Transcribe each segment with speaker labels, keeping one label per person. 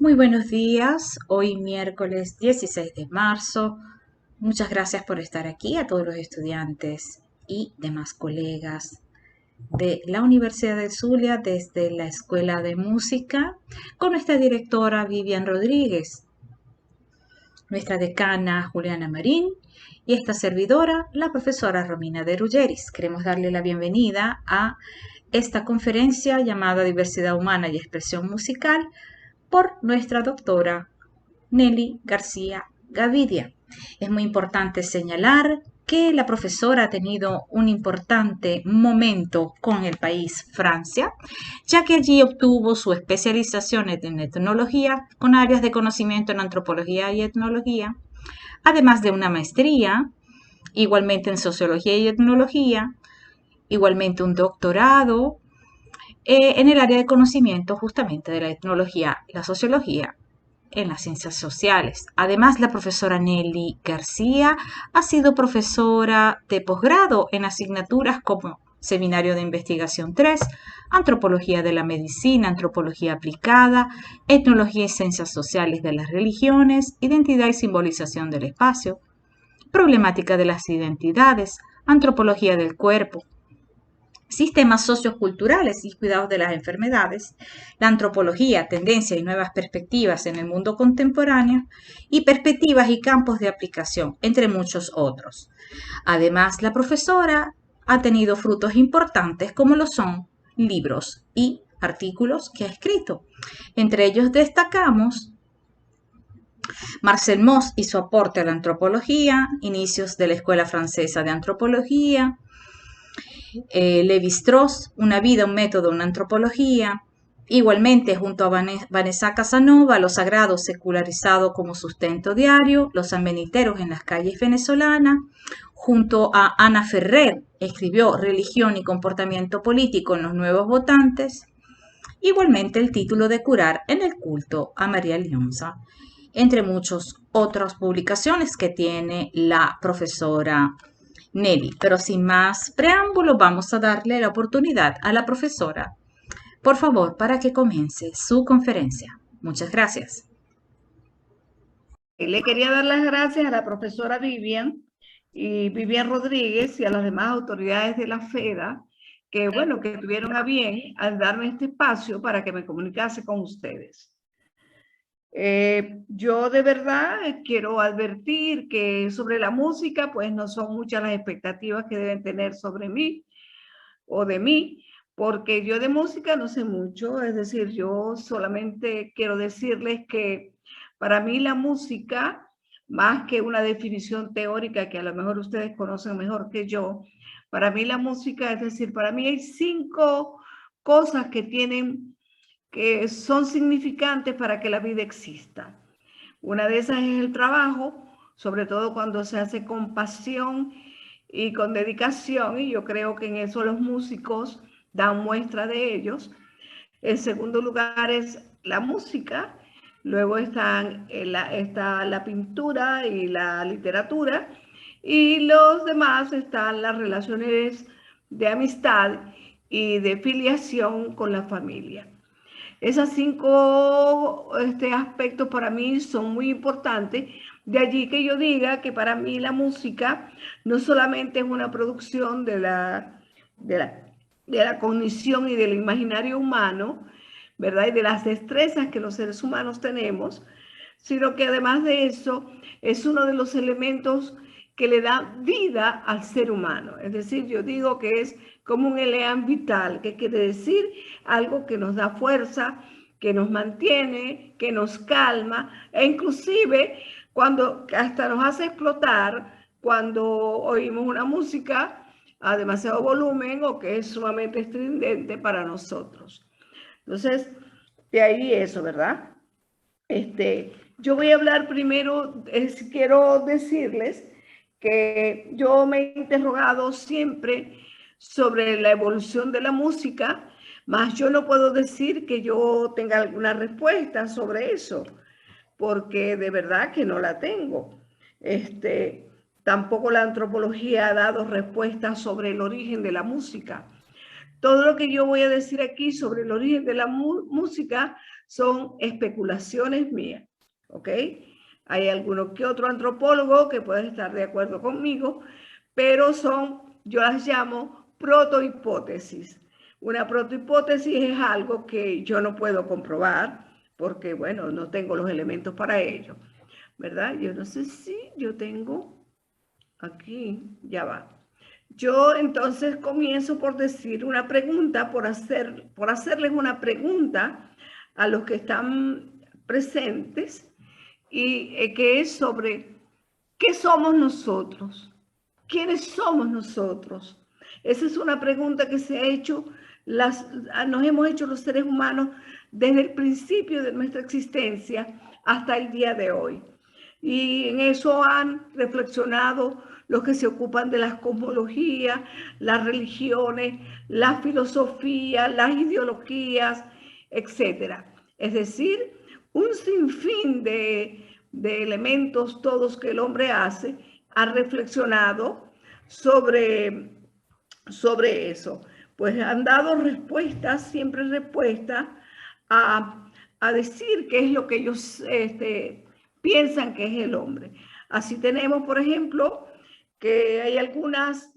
Speaker 1: Muy buenos días, hoy miércoles 16 de marzo. Muchas gracias por estar aquí a todos los estudiantes y demás colegas de la Universidad del Zulia desde la Escuela de Música con nuestra directora Vivian Rodríguez, nuestra decana Juliana Marín y esta servidora, la profesora Romina de Ruggeris. Queremos darle la bienvenida a esta conferencia llamada Diversidad Humana y Expresión Musical por nuestra doctora Nelly García Gavidia. Es muy importante señalar que la profesora ha tenido un importante momento con el país Francia, ya que allí obtuvo su especialización en etnología con áreas de conocimiento en antropología y etnología, además de una maestría, igualmente en sociología y etnología, igualmente un doctorado en el área de conocimiento justamente de la etnología, la sociología en las ciencias sociales. Además, la profesora Nelly García ha sido profesora de posgrado en asignaturas como Seminario de Investigación 3, Antropología de la Medicina, Antropología Aplicada, Etnología y Ciencias Sociales de las Religiones, Identidad y Simbolización del Espacio, Problemática de las Identidades, Antropología del Cuerpo, sistemas socioculturales y cuidados de las enfermedades, la antropología, tendencias y nuevas perspectivas en el mundo contemporáneo y perspectivas y campos de aplicación, entre muchos otros. Además, la profesora ha tenido frutos importantes como lo son libros y artículos que ha escrito. Entre ellos destacamos Marcel Mauss y su aporte a la antropología, inicios de la Escuela Francesa de Antropología, Levi-Strauss, Una vida, un método, una antropología. Igualmente, junto a Vanessa Casanova, Lo sagrado secularizado como sustento diario, Los sanbeniteros en las calles venezolanas. Junto a Ana Ferrer, escribió Religión y comportamiento político en los nuevos votantes. Igualmente, el título de Curar en el culto a María Leonza, entre muchas otras publicaciones que tiene la profesora Nelly. Pero sin más preámbulo, vamos a darle la oportunidad a la profesora, por favor, para que comience su conferencia. Muchas gracias.
Speaker 2: Le quería dar las gracias a la profesora Vivian Rodríguez y a las demás autoridades de la FEDA que, bueno, que tuvieron a bien al darme este espacio para que me comunicase con ustedes. Yo de verdad quiero advertir que sobre la música, pues no son muchas las expectativas que deben tener sobre mí o de mí, porque yo de música no sé mucho, es decir, yo solamente quiero decirles que para mí la música, más que una definición teórica que a lo mejor ustedes conocen mejor que yo, para mí la música, es decir, para mí hay 5 cosas que son significantes para que la vida exista. Una de esas es el trabajo, sobre todo cuando se hace con pasión y con dedicación, y yo creo que en eso los músicos dan muestra de ellos. En segundo lugar es la música, luego está la pintura y la literatura, y los demás están las relaciones de amistad y de filiación con la familia. Esos 5 aspectos para mí son muy importantes. De allí que yo diga que para mí la música no solamente es una producción de la, de la cognición y del imaginario humano, ¿verdad? Y de las destrezas que los seres humanos tenemos, sino que además de eso es uno de los elementos que le da vida al ser humano. Es decir, yo digo que es como un elan vital, que quiere decir algo que nos da fuerza, que nos mantiene, que nos calma, e inclusive cuando hasta nos hace explotar cuando oímos una música a demasiado volumen o que es sumamente estridente para nosotros. Entonces, de ahí eso, ¿verdad? Yo voy a hablar primero, quiero decirles que yo me he interrogado siempre sobre la evolución de la música, mas yo no puedo decir que yo tenga alguna respuesta sobre eso, porque de verdad que no la tengo. Tampoco la antropología ha dado respuestas sobre el origen de la música. Todo lo que yo voy a decir aquí sobre el origen de la música son especulaciones mías, ¿ok? Hay alguno que otro antropólogo que puede estar de acuerdo conmigo, pero yo las llamo protohipótesis. Una protohipótesis es algo que yo no puedo comprobar porque, bueno, no tengo los elementos para ello, ¿verdad? Yo no sé si yo tengo aquí, ya va. Yo entonces comienzo por decir una pregunta, por hacerles una pregunta a los que están presentes y que es sobre ¿qué somos nosotros? ¿Quiénes somos nosotros? Esa es una pregunta que se ha hecho, nos hemos hecho los seres humanos desde el principio de nuestra existencia hasta el día de hoy. Y en eso han reflexionado los que se ocupan de las cosmologías, las religiones, la filosofía, las ideologías, etc. Es decir, un sinfín de elementos todos que el hombre hace, ha reflexionado sobre eso. Pues han dado respuestas, siempre respuestas a decir qué es lo que ellos piensan que es el hombre. Así tenemos, por ejemplo, que hay algunas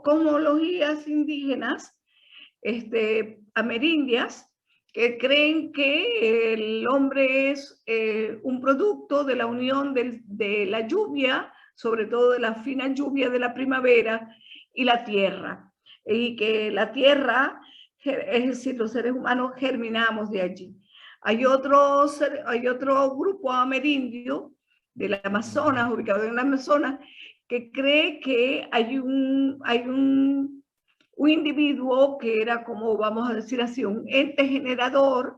Speaker 2: cosmologías indígenas, amerindias, que creen que el hombre es un producto de la unión de la lluvia, sobre todo de la fina lluvia de la primavera, y la tierra. Y que la tierra, es decir, los seres humanos germinamos de allí. Hay otro grupo amerindio del Amazonas, ubicado en el Amazonas, que cree que hay un individuo que era, como vamos a decir así, un ente generador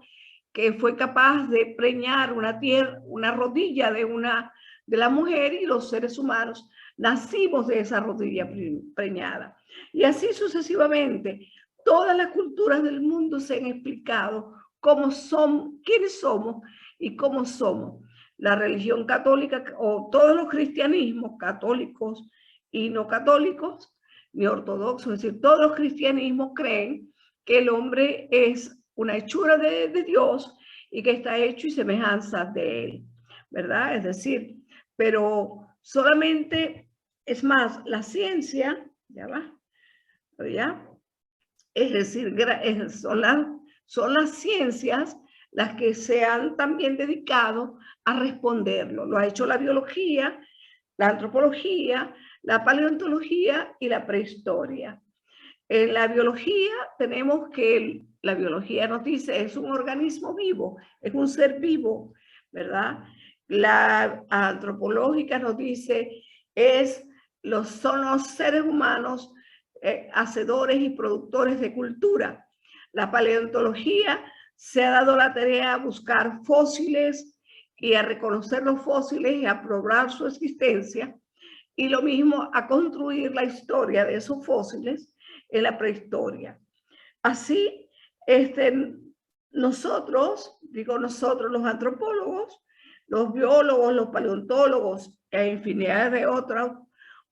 Speaker 2: que fue capaz de preñar una rodilla de la mujer, y los seres humanos nacimos de esa rodilla preñada. Y así sucesivamente. Todas las culturas del mundo se han explicado cómo son, quiénes somos y cómo somos. La religión católica o todos los cristianismos, católicos y no católicos, ni ortodoxos, es decir, todos los cristianismos creen que el hombre es una hechura de Dios y que está hecho y semejanza de él, ¿verdad? Es decir, pero solamente, es más, la ciencia, ya va, ¿ya? Es decir, son las ciencias las que se han también dedicado a responderlo. Lo ha hecho la biología, la antropología, la paleontología y la prehistoria. En la biología tenemos que la biología nos dice es un organismo vivo, es un ser vivo, ¿verdad? La antropológica nos dice son los seres humanos hacedores y productores de cultura. La paleontología se ha dado la tarea a buscar fósiles y a reconocer los fósiles y a probar su existencia, y lo mismo a construir la historia de esos fósiles en la prehistoria. Así, nosotros los antropólogos, los biólogos, los paleontólogos e infinidad de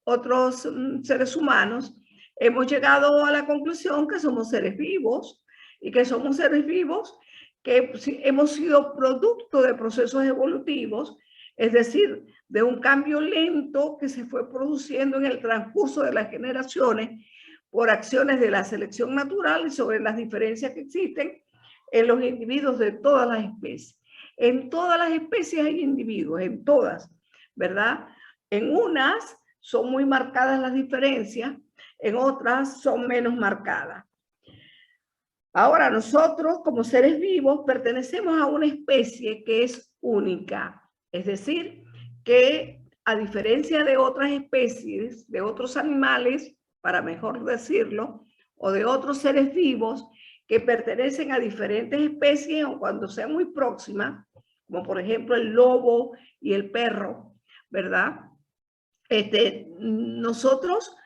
Speaker 2: otros seres humanos, hemos llegado a la conclusión que somos seres vivos y que somos seres vivos que hemos sido producto de procesos evolutivos, es decir, de un cambio lento que se fue produciendo en el transcurso de las generaciones por acciones de la selección natural y sobre las diferencias que existen en los individuos de todas las especies. En todas las especies hay individuos, en todas, ¿verdad? En unas son muy marcadas las diferencias, en otras son menos marcadas. Ahora, nosotros como seres vivos pertenecemos a una especie que es única, es decir, que a diferencia de otras especies, de otros animales, para mejor decirlo, o de otros seres vivos que pertenecen a diferentes especies o cuando sean muy próximas, como por ejemplo el lobo y el perro, ¿verdad? Nosotros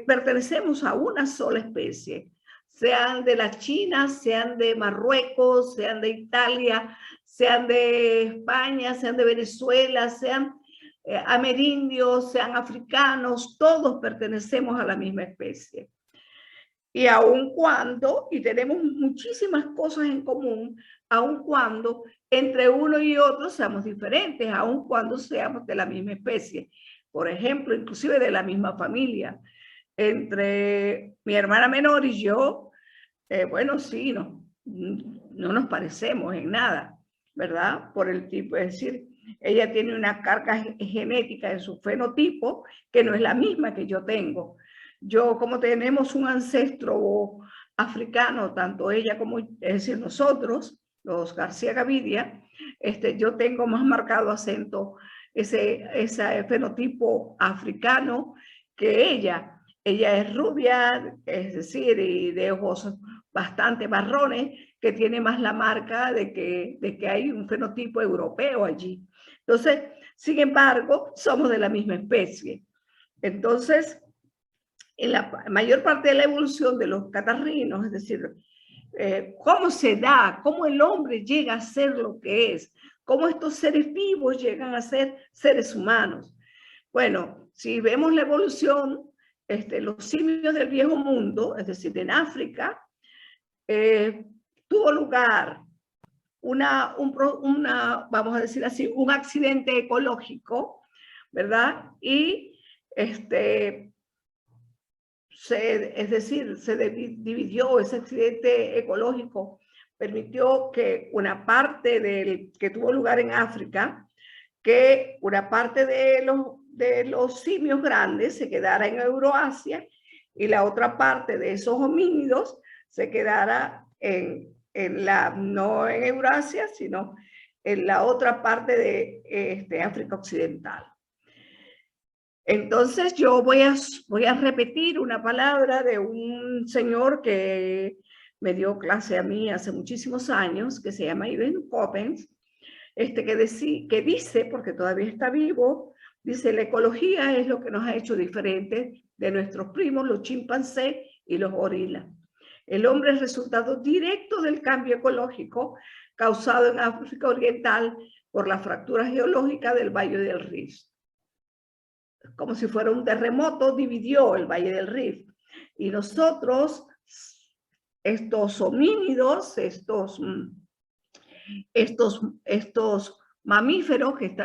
Speaker 2: pertenecemos a una sola especie, sean de la China, sean de Marruecos, sean de Italia, sean de España, sean de Venezuela, sean amerindios, sean africanos, todos pertenecemos a la misma especie. Y aun cuando, y tenemos muchísimas cosas en común, aun cuando entre uno y otro seamos diferentes, aun cuando seamos de la misma especie. Por ejemplo, inclusive de la misma familia. Entre mi hermana menor y yo, bueno, sí, no nos parecemos en nada, ¿verdad? Por el tipo, es decir, ella tiene una carga genética en su fenotipo que no es la misma que yo tengo. Yo, como tenemos un ancestro africano, tanto ella como, es decir, nosotros, los García Gavidia, yo tengo más marcado acento, ese fenotipo africano que ella. Ella es rubia, es decir, y de ojos bastante marrones, que tiene más la marca de que hay un fenotipo europeo allí. Entonces, sin embargo, somos de la misma especie. Entonces, en la mayor parte de la evolución de los catarrinos, es decir, cómo se da, cómo el hombre llega a ser lo que es, cómo estos seres vivos llegan a ser seres humanos. Bueno, si vemos la evolución, los simios del viejo mundo, es decir, en África, tuvo lugar vamos a decir así, un accidente ecológico, ¿verdad? Y es decir, se dividió ese accidente ecológico, permitió que una parte que tuvo lugar en África, que una parte de los simios grandes se quedara en Euroasia y la otra parte de esos homínidos se quedara no en Eurasia, sino en la otra parte de África Occidental. Entonces yo voy a repetir una palabra de un señor que me dio clase a mí hace muchísimos años, que se llama Ivan Coppens, que dice, porque todavía está vivo, dice: la ecología es lo que nos ha hecho diferentes de nuestros primos, los chimpancés y los gorilas. El hombre es resultado directo del cambio ecológico causado en África Oriental por la fractura geológica del Valle del Rift. Como si fuera un terremoto, dividió el Valle del Rift. Y nosotros, estos homínidos, estos mamíferos que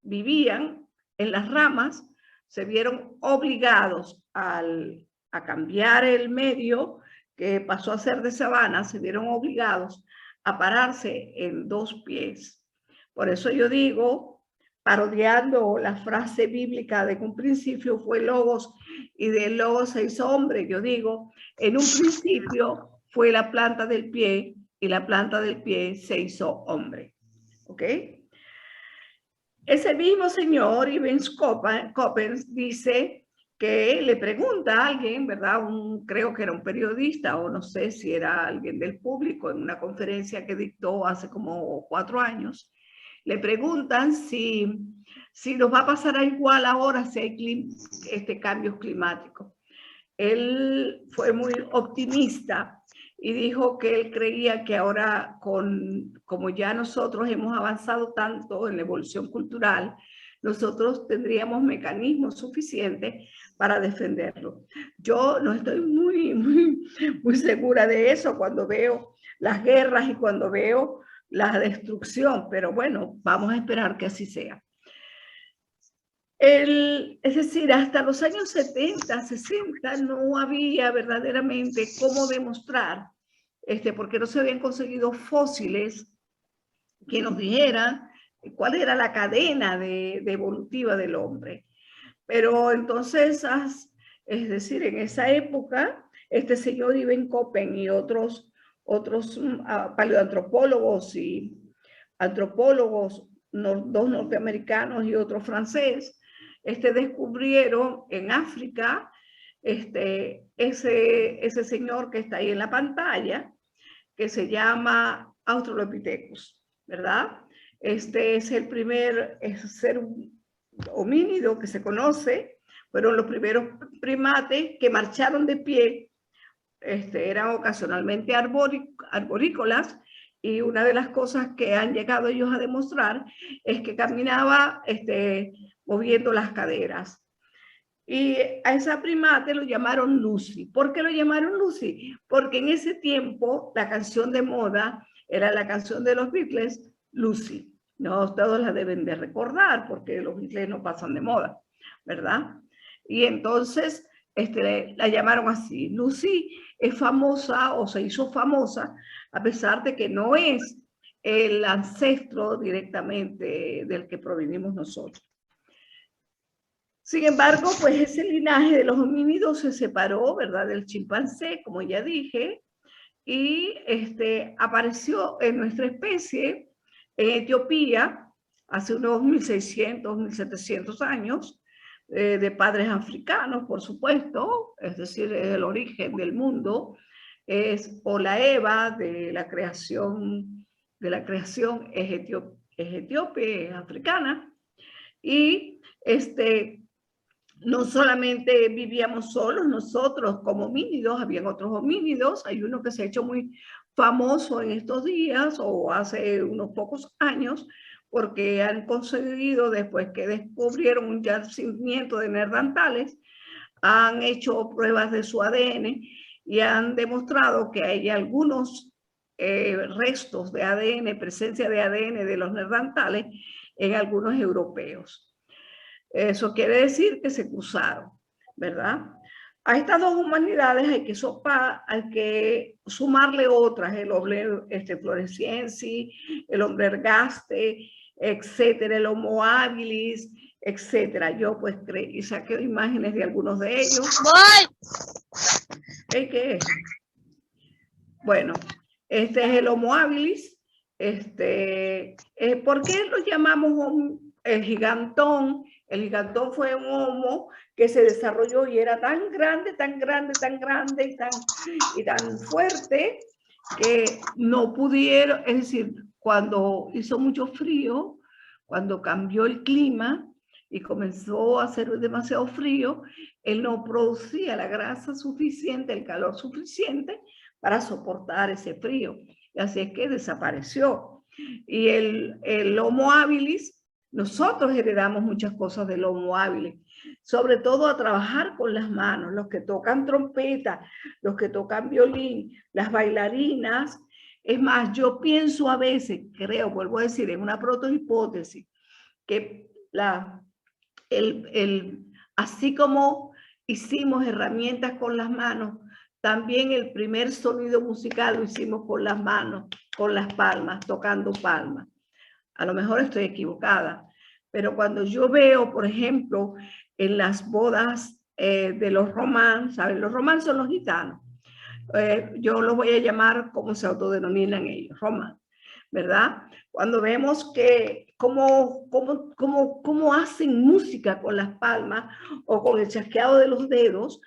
Speaker 2: vivían en las ramas, se vieron obligados a cambiar el medio que pasó a ser de sabana, se vieron obligados a pararse en dos pies. Por eso yo digo, parodiando la frase bíblica de que un principio fue Logos y del Logos se hizo hombre, yo digo, en un principio fue la planta del pie y la planta del pie se hizo hombre. ¿Ok? Ese mismo señor, Ivan Coppens, dice que le pregunta a alguien, ¿verdad? Creo que era un periodista o no sé si era alguien del público en una conferencia que dictó hace como 4 años, le preguntan si nos va a pasar igual ahora si hay cambios climáticos. Él fue muy optimista y dijo que él creía que ahora, como ya nosotros hemos avanzado tanto en la evolución cultural, nosotros tendríamos mecanismos suficientes para defenderlo. Yo no estoy muy segura de eso cuando veo las guerras y cuando veo la destrucción, pero bueno, vamos a esperar que así sea. Es decir, hasta los años 70, 60 no había verdaderamente cómo demostrar, porque no se habían conseguido fósiles que nos dijeran cuál era la cadena de evolutiva del hombre. Pero entonces, es decir, en esa época, este señor Ivan Coppens y otros paleoantropólogos y antropólogos, dos norteamericanos y otro francés, descubrieron en África ese señor que está ahí en la pantalla, que se llama Australopithecus, ¿verdad? Este es el primer ser homínido que se conoce, fueron los primeros primates que marcharon de pie, eran ocasionalmente arborícolas, y una de las cosas que han llegado ellos a demostrar es que caminaba moviendo las caderas. Y a esa primate lo llamaron Lucy. ¿Por qué lo llamaron Lucy? Porque en ese tiempo la canción de moda era la canción de los Beatles, Lucy. No todos la deben de recordar porque los Beatles no pasan de moda, ¿verdad? Y entonces la llamaron así. Lucy es famosa o se hizo famosa a pesar de que no es el ancestro directamente del que provenimos nosotros. Sin embargo, pues ese linaje de los homínidos se separó, ¿verdad?, del chimpancé, como ya dije, y apareció en nuestra especie en Etiopía hace unos 1600, 1700 años, de padres africanos, por supuesto, es decir, es el origen del mundo, o la Eva de la creación es etíope, es africana, y no solamente vivíamos solos nosotros como homínidos, habían otros homínidos, hay uno que se ha hecho muy famoso en estos días o hace unos pocos años, porque han conseguido, después que descubrieron un yacimiento de neandertales, han hecho pruebas de su ADN y han demostrado que hay algunos restos de ADN, presencia de ADN de los neandertales en algunos europeos. Eso quiere decir que se cruzaron, ¿verdad? A estas dos humanidades hay que sumarle otras, el hombre floresiensis, el hombre ergaste, etcétera, el Homo habilis, etcétera. Yo pues creí y saqué imágenes de algunos de ellos. ¿Qué es? Bueno, este es el Homo habilis. ¿Por qué lo llamamos el gigantón? El gigantón fue un homo que se desarrolló y era tan grande, tan grande, tan grande y tan fuerte que no pudieron, es decir, cuando hizo mucho frío, cuando cambió el clima y comenzó a hacer demasiado frío, él no producía la grasa suficiente, el calor suficiente para soportar ese frío. Y así es que desapareció. Y el Homo habilis, nosotros heredamos muchas cosas del Homo habilis, sobre todo a trabajar con las manos, los que tocan trompeta, los que tocan violín, las bailarinas. Es más, yo pienso a veces, creo, vuelvo a decir, en una protohipótesis, que así como hicimos herramientas con las manos, también el primer sonido musical lo hicimos con las manos, con las palmas, tocando palmas. A lo mejor estoy equivocada, pero cuando yo veo, por ejemplo, en las bodas de los román, ¿saben? Los román son los gitanos. Yo los voy a llamar como se autodenominan ellos, román, ¿verdad? Cuando vemos que cómo hacen música con las palmas o con el chasqueado de los dedos,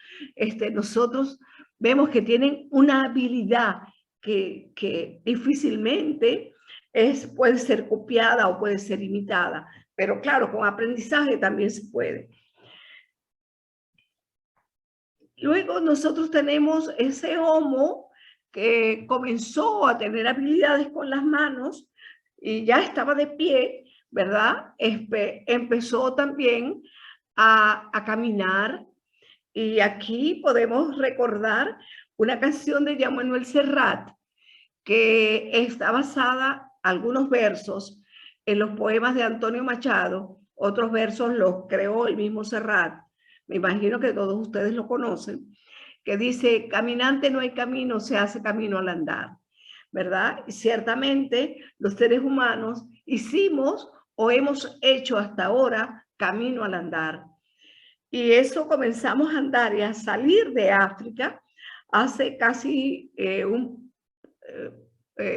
Speaker 2: nosotros vemos que tienen una habilidad que difícilmente puede ser copiada o puede ser imitada, pero claro, con aprendizaje también se puede. Luego nosotros tenemos ese homo que comenzó a tener habilidades con las manos y ya estaba de pie, ¿verdad? Empezó también a caminar, y aquí podemos recordar una canción de Jean Manuel Serrat que está basada, algunos versos, en los poemas de Antonio Machado, otros versos los creó el mismo Serrat, me imagino que todos ustedes lo conocen, que dice: caminante no hay camino, se hace camino al andar, ¿verdad? Y ciertamente los seres humanos hicimos o hemos hecho hasta ahora camino al andar. Y eso comenzamos a andar y a salir de África hace casi un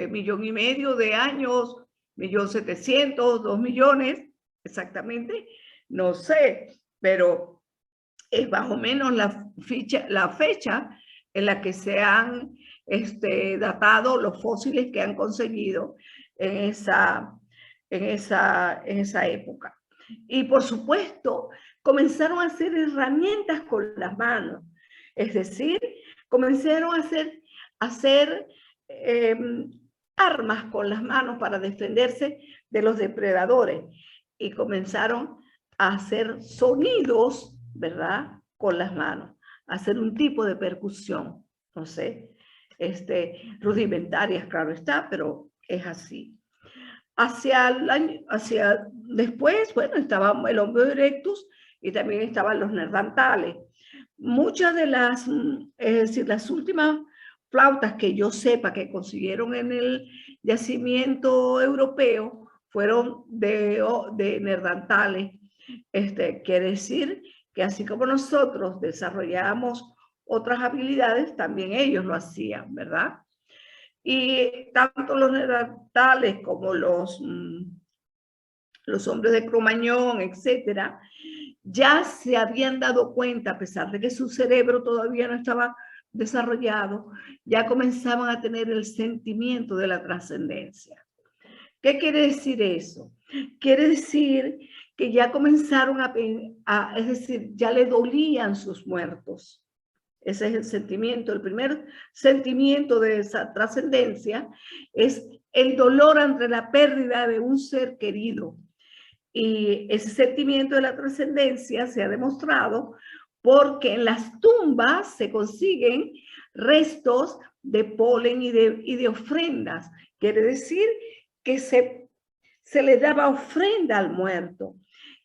Speaker 2: millón y medio de años, 1.700.000, 2 millones, exactamente, no sé, pero es más o menos la fecha en la que se han datado los fósiles que han conseguido en esa época. Y por supuesto, comenzaron a hacer herramientas con las manos, es decir, comenzaron a hacer armas con las manos para defenderse de los depredadores y comenzaron a hacer sonidos ¿verdad? Con las manos, hacer un tipo de percusión, no sé, rudimentarias, claro está, pero es así. Hacia después, bueno, estaba el Homo erectus y también estaban los neandertales. Muchas de las, es decir, las últimas flautas que yo sepa que consiguieron en el yacimiento europeo fueron de neandertales. Quiere decir que así como nosotros desarrollamos otras habilidades, también ellos lo hacían, ¿verdad? Y tanto los neandertales como los hombres de Cromañón, etcétera, ya se habían dado cuenta, a pesar de que su cerebro todavía no estaba desarrollado, ya comenzaban a tener el sentimiento de la trascendencia. ¿Qué quiere decir eso? Quiere decir que ya comenzaron es decir, ya le dolían sus muertos. Ese es el sentimiento. El primer sentimiento de esa trascendencia es el dolor ante la pérdida de un ser querido. Y ese sentimiento de la trascendencia se ha demostrado porque en las tumbas se consiguen restos de polen y de ofrendas. Quiere decir que se le daba ofrenda al muerto.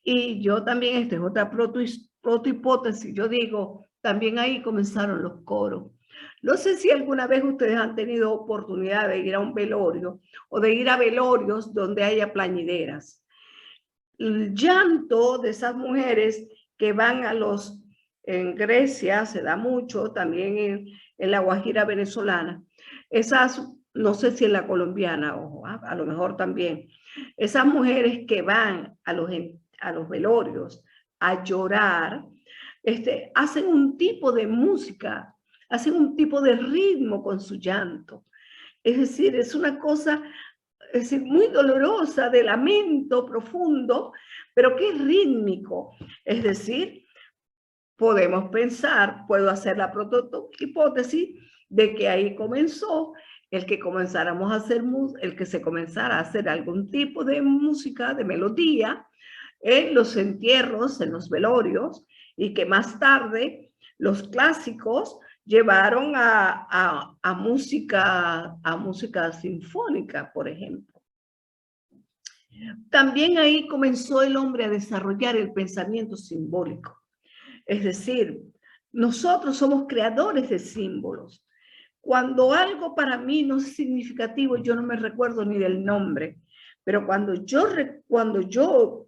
Speaker 2: Y yo también, esta es otra protohipótesis, yo digo, también ahí comenzaron los coros. No sé si alguna vez ustedes han tenido oportunidad de ir a un velorio o de ir a velorios donde haya plañideras. El llanto de esas mujeres que van en Grecia, se da mucho, también en la Guajira venezolana. Esas, no sé si en la colombiana, ojo, a lo mejor también. Esas mujeres que van a los velorios a llorar, hacen un tipo de música, hacen un tipo de ritmo con su llanto. Es decir, es una cosa muy dolorosa, de lamento profundo, pero que es rítmico. Es decir, podemos pensar, puedo hacer la hipótesis de que ahí comenzó el que comenzáramos a hacer, el que se comenzara a hacer algún tipo de música, de melodía, en los entierros, en los velorios, y que más tarde los clásicos llevaron a música sinfónica, por ejemplo. También ahí comenzó el hombre a desarrollar el pensamiento simbólico. Es decir, nosotros somos creadores de símbolos. Cuando algo para mí no es significativo, yo no me recuerdo ni del nombre, pero cuando yo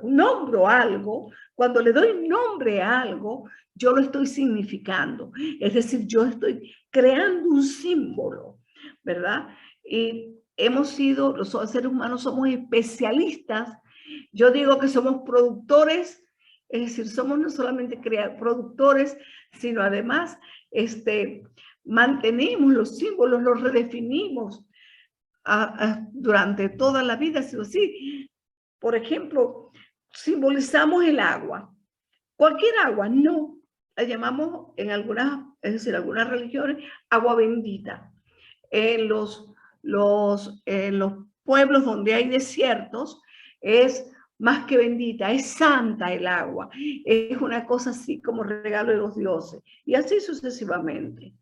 Speaker 2: nombro algo, cuando le doy nombre a algo, yo lo estoy significando. Es decir, yo estoy creando un símbolo, ¿verdad? Y los seres humanos somos especialistas. Yo digo que somos productores, es decir, somos no solamente productores, sino además mantenemos los símbolos, los redefinimos durante toda la vida. Así, por ejemplo, simbolizamos el agua. Cualquier agua, no. La llamamos en algunas religiones, agua bendita. En los pueblos donde hay desiertos, es más que bendita, es santa el agua. Es una cosa así como regalo de los dioses. Y así sucesivamente,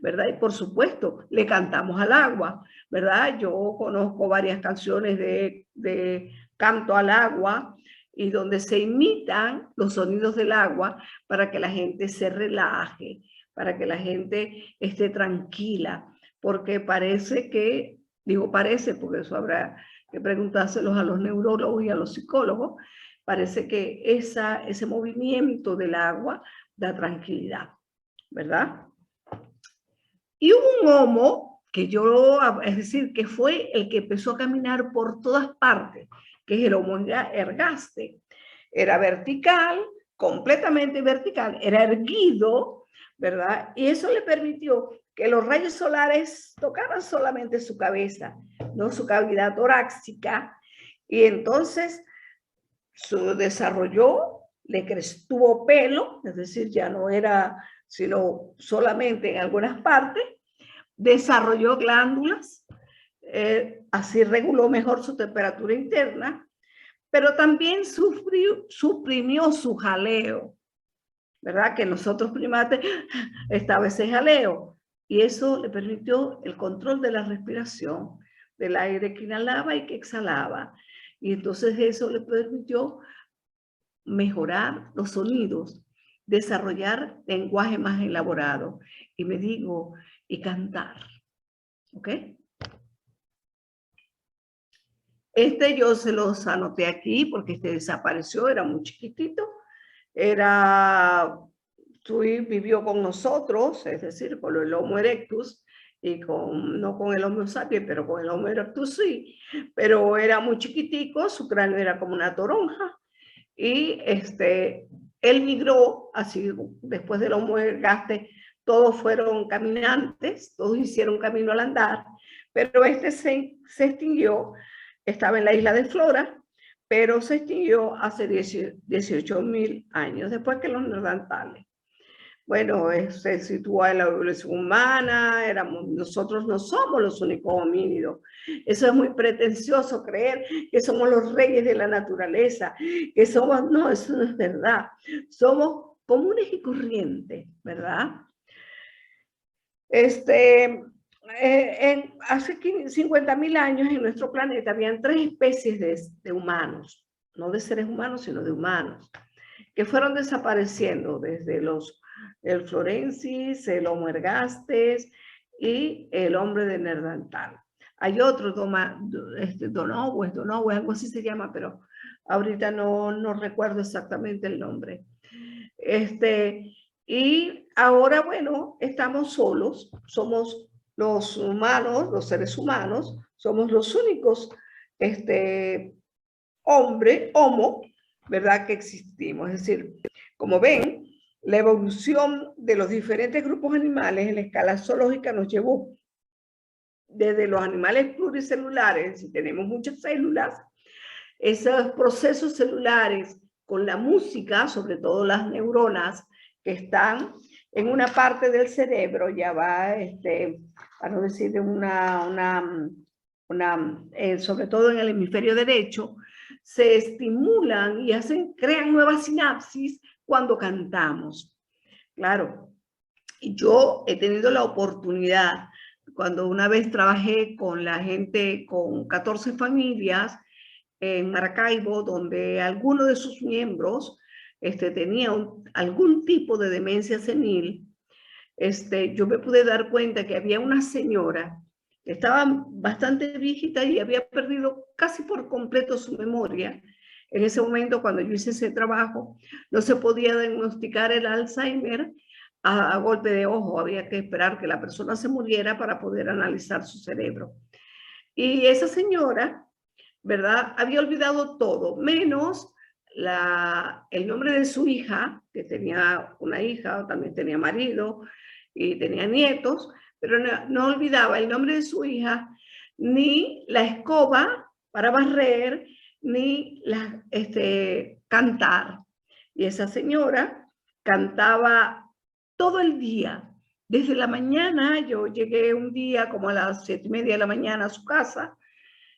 Speaker 2: ¿verdad? Y por supuesto, le cantamos al agua, ¿verdad? Yo conozco varias canciones de canto al agua, y donde se imitan los sonidos del agua para que la gente se relaje, para que la gente esté tranquila, porque parece que, digo parece, porque eso habrá que preguntárselos a los neurólogos y a los psicólogos, parece que ese movimiento del agua da tranquilidad, ¿verdad? Y hubo un homo es decir, que fue el que empezó a caminar por todas partes, que es el Homo ergaste. Era vertical, completamente vertical, era erguido, ¿verdad? Y eso le permitió que los rayos solares tocaran solamente su cabeza, no su cavidad torácica, y entonces se desarrolló, tuvo pelo, es decir, ya no era sino solamente en algunas partes, desarrolló glándulas, así reguló mejor su temperatura interna, pero también suprimió su jaleo, ¿verdad? Que nosotros primates estaba ese jaleo, y eso le permitió el control de la respiración, del aire que inhalaba y que exhalaba, y entonces eso le permitió mejorar los sonidos, desarrollar lenguaje más elaborado, y me digo, y cantar, ¿ok? Este yo se los anoté aquí porque este desapareció, era muy chiquitito, vivió con nosotros, es decir, con el Homo erectus, y no con el Homo sapiens, pero con el Homo erectus sí, pero era muy chiquitico, su cráneo era como una toronja, y él migró, así después del Homo ergaste, todos fueron caminantes, todos hicieron camino al andar, pero se extinguió, estaba en la isla de Flora, pero se extinguió hace 18.000 años, después que los neandertales. Bueno, se sitúa en la evolución humana, nosotros no somos los únicos homínidos. Eso es muy pretencioso creer que somos los reyes de la naturaleza, no, eso no es verdad. Somos comunes y corrientes, ¿verdad? Hace 50.000 años en nuestro planeta habían 3 especies de humanos, no de seres humanos, sino de humanos, que fueron desapareciendo desde el Florensis, el Homo ergastes y el hombre de Neandertal. Hay otro, Donowes, algo así se llama, pero ahorita no recuerdo exactamente el nombre. Y ahora, bueno, estamos solos, somos los humanos, los seres humanos, somos los únicos homo, ¿verdad?, que existimos. Es decir, como ven, la evolución de los diferentes grupos animales en la escala zoológica nos llevó desde los animales pluricelulares, si tenemos muchas células, esos procesos celulares con la música, sobre todo las neuronas que están en una parte del cerebro, ya va, para no decir sobre todo en el hemisferio derecho, se estimulan y crean nuevas sinapsis cuando cantamos. Claro, yo he tenido la oportunidad, cuando una vez trabajé con la gente, con 14 familias en Maracaibo, donde alguno de sus miembros tenía algún tipo de demencia senil, yo me pude dar cuenta que había una señora que estaba bastante viejita y había perdido casi por completo su memoria. En ese momento, cuando yo hice ese trabajo, no se podía diagnosticar el Alzheimer a golpe de ojo. Había que esperar que la persona se muriera para poder analizar su cerebro. Y esa señora, ¿verdad?, había olvidado todo, menos el nombre de su hija, que tenía una hija, también tenía marido y tenía nietos, pero no olvidaba el nombre de su hija, ni la escoba para barrer, ni cantar. Y esa señora cantaba todo el día. Desde la mañana, yo llegué un día como a las 7:30 de la mañana a su casa,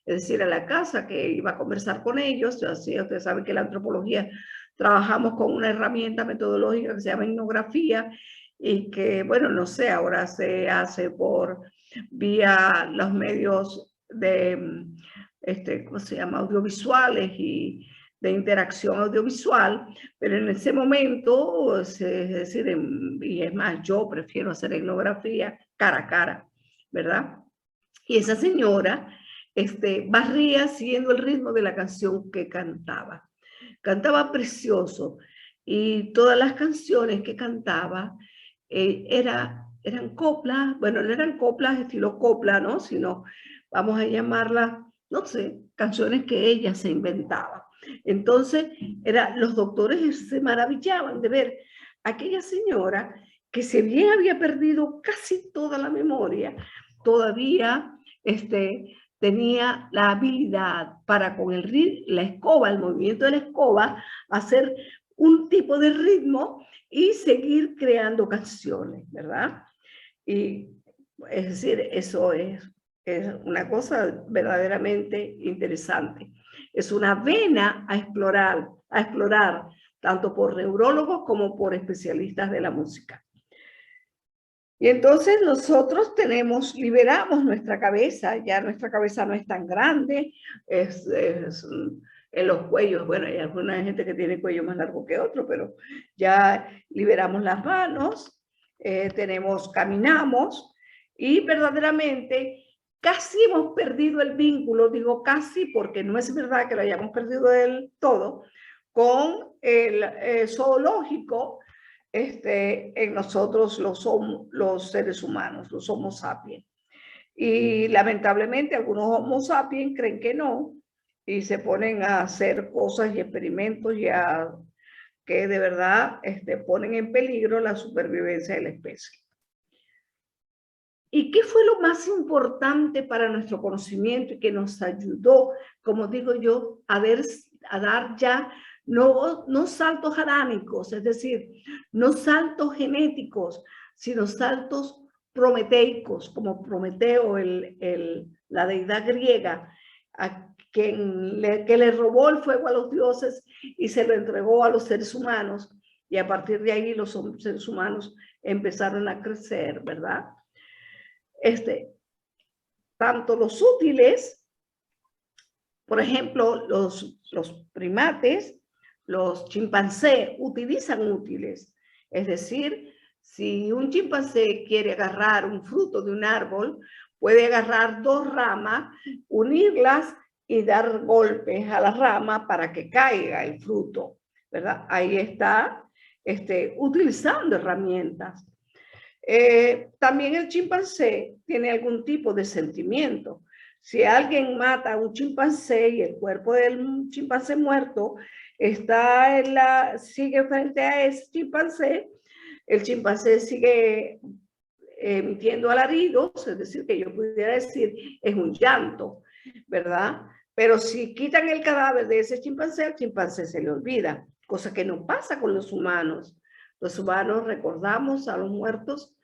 Speaker 2: es decir, a la casa, que iba a conversar con ellos. Así, ustedes saben que la antropología trabajamos con una herramienta metodológica que se llama etnografía, y que, bueno, no sé, ahora se hace por vía los medios de, ¿cómo se llama?, audiovisuales y de interacción audiovisual, pero en ese momento, es decir, y es más, yo prefiero hacer etnografía cara a cara, ¿verdad? Y esa señora barría siguiendo el ritmo de la canción que cantaba. Cantaba precioso, y todas las canciones que cantaba eran coplas. Bueno, no eran coplas estilo copla, ¿no?, sino, vamos a llamarlas, no sé, canciones que ella se inventaba. Entonces, los doctores se maravillaban de ver a aquella señora que, si bien había perdido casi toda la memoria, todavía tenía la habilidad para, con la escoba, el movimiento de la escoba, hacer un tipo de ritmo y seguir creando canciones, ¿verdad? Y es decir, eso es una cosa verdaderamente interesante. es una vena a explorar tanto por neurólogos como por especialistas de la música. Y entonces nosotros liberamos nuestra cabeza, ya nuestra cabeza no es tan grande, en los cuellos, bueno, hay alguna gente que tiene cuello más largo que otro, pero ya liberamos las manos, caminamos y verdaderamente casi hemos perdido el vínculo, digo casi porque no es verdad que lo hayamos perdido del todo, con el zoológico, en nosotros los seres humanos, los Homo sapiens. Y lamentablemente algunos Homo sapiens creen que no y se ponen a hacer cosas y experimentos que de verdad ponen en peligro la supervivencia de la especie. ¿Y qué fue lo más importante para nuestro conocimiento y que nos ayudó, como digo yo, a dar ya no saltos adámicos, es decir, no saltos genéticos, sino saltos prometeicos, como Prometeo, la deidad griega, que le robó el fuego a los dioses y se lo entregó a los seres humanos, y a partir de ahí los seres humanos empezaron a crecer, ¿verdad? Tanto los útiles, por ejemplo, los primates, los chimpancés utilizan útiles. Es decir, si un chimpancé quiere agarrar un fruto de un árbol, puede agarrar dos ramas, unirlas y dar golpes a la rama para que caiga el fruto, ¿verdad? Ahí está utilizando herramientas. También el chimpancé tiene algún tipo de sentimiento. Si alguien mata a un chimpancé y el cuerpo del chimpancé muerto sigue frente a ese chimpancé, el chimpancé sigue emitiendo alaridos, es decir, que yo pudiera decir es un llanto, ¿verdad? Pero si quitan el cadáver de ese chimpancé, al chimpancé se le olvida, cosa que no pasa con los humanos. Los humanos recordamos a los muertos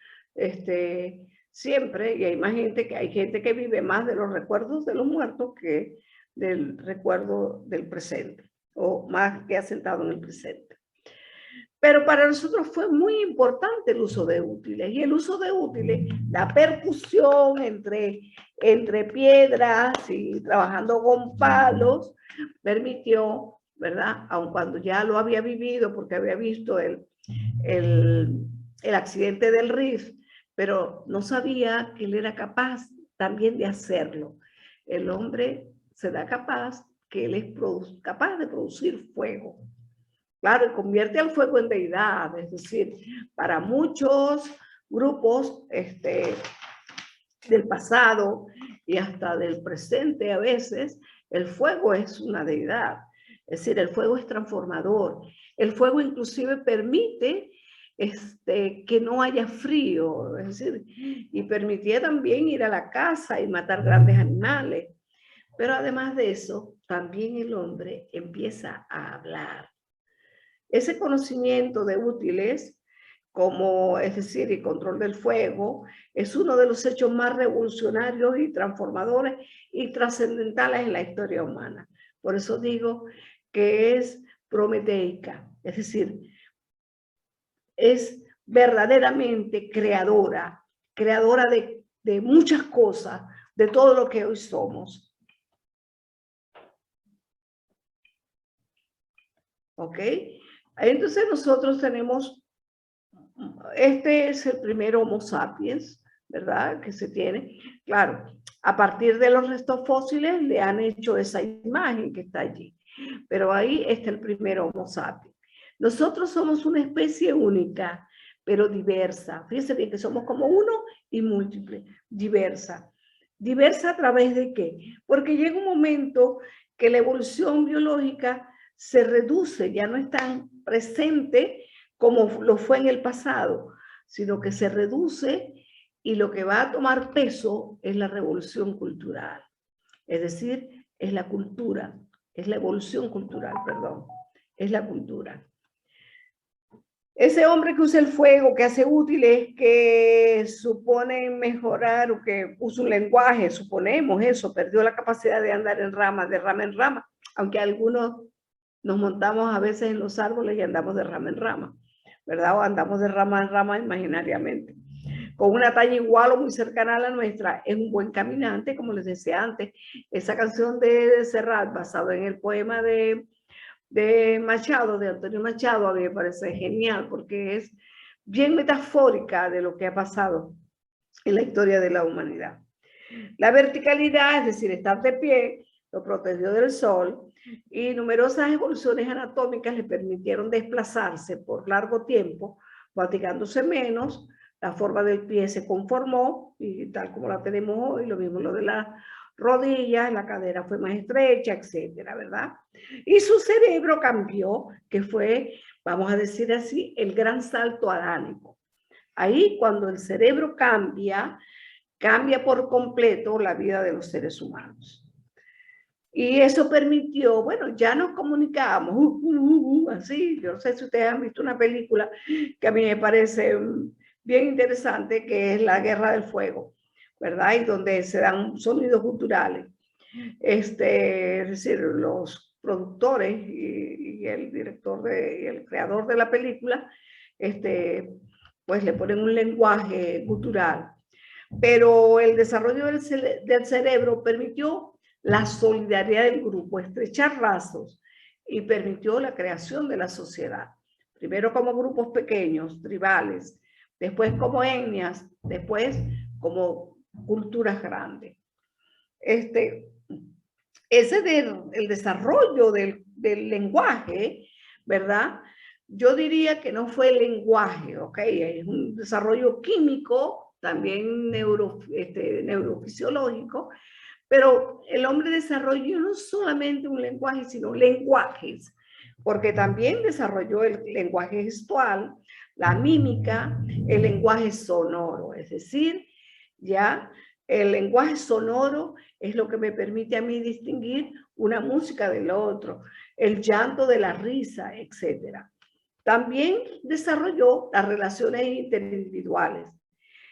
Speaker 2: siempre, y hay gente que vive más de los recuerdos de los muertos que del recuerdo del presente, o más que asentado en el presente. Pero para nosotros fue muy importante el uso de útiles, y el uso de útiles, la percusión entre piedras y trabajando con palos, permitió, ¿verdad? Aun cuando ya lo había vivido, porque había visto el accidente del Riff, pero no sabía que él era capaz también de hacerlo. El hombre se da capaz que él es capaz de producir fuego. Claro, y convierte al fuego en deidad, es decir, para muchos grupos del pasado y hasta del presente a veces, el fuego es una deidad. Es decir, el fuego es transformador. El fuego inclusive permite que no haya frío, es decir, y permitía también ir a la caza y matar grandes animales. Pero además de eso, también el hombre empieza a hablar. Ese conocimiento de útiles, es decir, el control del fuego, es uno de los hechos más revolucionarios y transformadores y trascendentales en la historia humana. Por eso digo que es prometeica, es decir, es verdaderamente creadora de muchas cosas, de todo lo que hoy somos. ¿Ok? Entonces nosotros tenemos, este es el primer Homo sapiens, ¿verdad? Que se tiene. Claro, a partir de los restos fósiles le han hecho esa imagen que está allí. Pero ahí está el primer Homo sapiens. Nosotros somos una especie única, pero diversa. Fíjense bien que somos como uno y múltiple, diversa. ¿Diversa a través de qué? Porque llega un momento que la evolución biológica se reduce, ya no es tan presente como lo fue en el pasado, sino que se reduce y lo que va a tomar peso es la revolución cultural. Es decir, es la cultura, es la evolución cultural, perdón, es la cultura. Ese hombre que usa el fuego, que hace útiles, que suponen mejorar o que usa un lenguaje, suponemos eso, perdió la capacidad de andar en rama, de rama en rama, aunque algunos nos montamos a veces en los árboles y andamos de rama en rama, ¿verdad? O andamos de rama en rama imaginariamente. Con una talla igual o muy cercana a la nuestra, es un buen caminante, como les decía antes. Esa canción de Serrat, basada en el poema de Machado, de Antonio Machado, a mí me parece genial porque es bien metafórica de lo que ha pasado en la historia de la humanidad. La verticalidad, es decir, estar de pie, lo protegió del sol y numerosas evoluciones anatómicas le permitieron desplazarse por largo tiempo, fastigándose menos. La forma del pie se conformó y tal como la tenemos hoy, lo mismo lo de las rodillas, la cadera fue más estrecha, etcétera, ¿verdad? Y su cerebro cambió, que fue, vamos a decir así, el gran salto adánico. Ahí cuando el cerebro cambia por completo la vida de los seres humanos. Y eso permitió, bueno, ya nos comunicábamos, así. Yo no sé si ustedes han visto una película que a mí me parece bien interesante, que es La Guerra del Fuego, ¿verdad? Y donde se dan sonidos culturales. Es decir, los productores y el director y el creador de la película, pues le ponen un lenguaje cultural. Pero el desarrollo del cerebro permitió la solidaridad del grupo, estrechar lazos y permitió la creación de la sociedad. Primero como grupos pequeños, tribales, después como etnias, después como culturas grandes. Ese el desarrollo del lenguaje, ¿verdad? Yo diría que no fue el lenguaje, ¿ok? Es un desarrollo químico, también neurofisiológico, pero el hombre desarrolló no solamente un lenguaje, sino lenguajes, porque también desarrolló el lenguaje gestual, la mímica, el lenguaje sonoro, es decir, ya el lenguaje sonoro es lo que me permite a mí distinguir una música del otro, el llanto de la risa, etc. También desarrolló las relaciones interindividuales,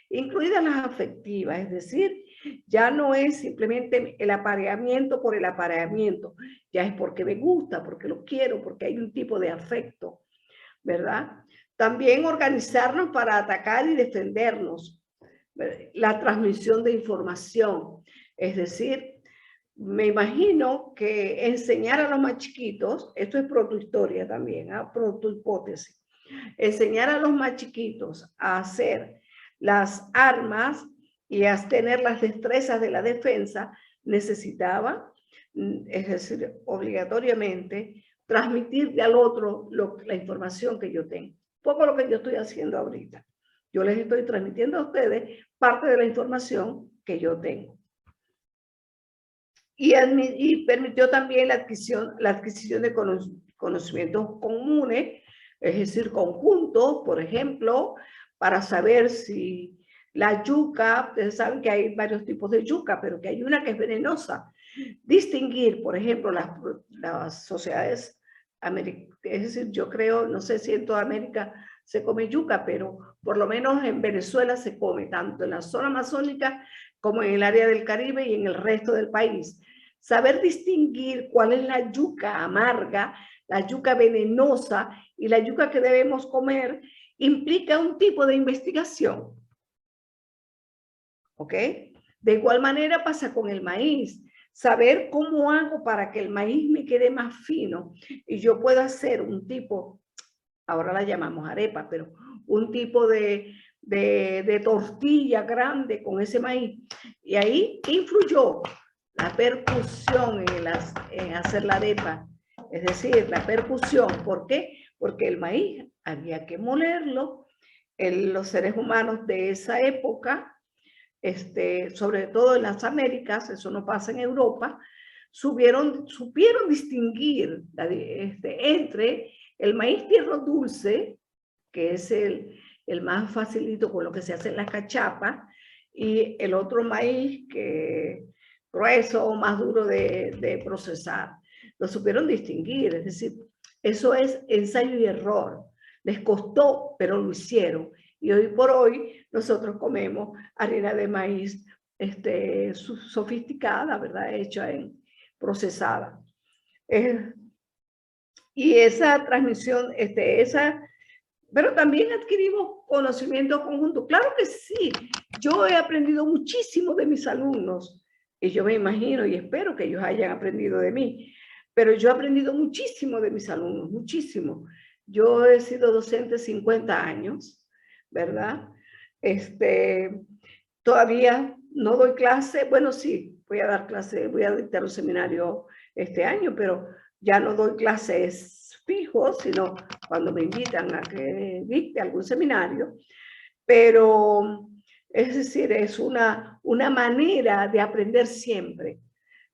Speaker 2: incluidas las afectivas, es decir, ya no es simplemente el apareamiento por el apareamiento, ya es porque me gusta, porque lo quiero, porque hay un tipo de afecto, ¿verdad? También organizarnos para atacar y defendernos, la transmisión de información, es decir, me imagino que enseñar a los más chiquitos, esto es protohistoria también, protohipótesis, enseñar a los más chiquitos a hacer las armas y a tener las destrezas de la defensa, necesitaba, es decir, obligatoriamente, transmitirle al otro la información que yo tengo. Poco lo que yo estoy haciendo ahorita. Yo les estoy transmitiendo a ustedes parte de la información que yo tengo. Y permitió también la adquisición de conocimientos comunes, es decir, conjuntos, por ejemplo, para saber si la yuca, ustedes saben que hay varios tipos de yuca, pero que hay una que es venenosa. Distinguir, por ejemplo, las sociedades americanas, es decir, yo creo, no sé si en toda América se come yuca, pero por lo menos en Venezuela se come, tanto en la zona amazónica como en el área del Caribe y en el resto del país. Saber distinguir cuál es la yuca amarga, la yuca venenosa y la yuca que debemos comer implica un tipo de investigación. ¿Ok? De igual manera pasa con el maíz. Saber cómo hago para que el maíz me quede más fino y yo pueda hacer un tipo, ahora la llamamos arepa, pero un tipo de tortilla grande con ese maíz. Y ahí influyó la percusión en hacer la arepa. Es decir, la percusión. ¿Por qué? Porque el maíz había que molerlo. Los seres humanos de esa época, sobre todo en las Américas, eso no pasa en Europa, supieron distinguir entre el maíz tierno dulce, que es el más facilito con lo que se hacen las cachapas, y el otro maíz que grueso o más duro de procesar. Lo supieron distinguir, es decir, eso es ensayo y error. Les costó, pero lo hicieron. Y hoy por hoy nosotros comemos harina de maíz sofisticada, ¿verdad? Hecha procesada. Y esa transmisión, pero también adquirimos conocimiento conjunto. Claro que sí, yo he aprendido muchísimo de mis alumnos y yo me imagino y espero que ellos hayan aprendido de mí, pero yo he aprendido muchísimo de mis alumnos, muchísimo. Yo he sido docente 50 años, ¿verdad? Todavía no doy clase, bueno, sí, voy a dar clase, voy a dictar un seminario este año, pero ya no doy clases fijos, sino cuando me invitan a que dicte algún seminario. Pero, es decir, es una manera de aprender siempre,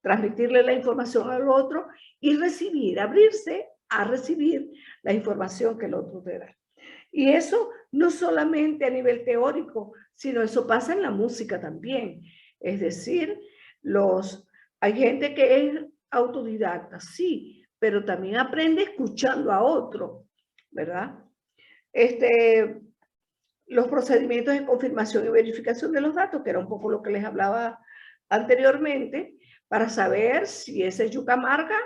Speaker 2: transmitirle la información al otro y recibir, abrirse a recibir la información que el otro te da. Y eso no solamente a nivel teórico, sino eso pasa en la música también. Es decir, hay gente que es autodidacta, sí, pero también aprende escuchando a otro, ¿verdad? Los procedimientos de confirmación y verificación de los datos, que era un poco lo que les hablaba anteriormente, para saber si esa es yuca amarga,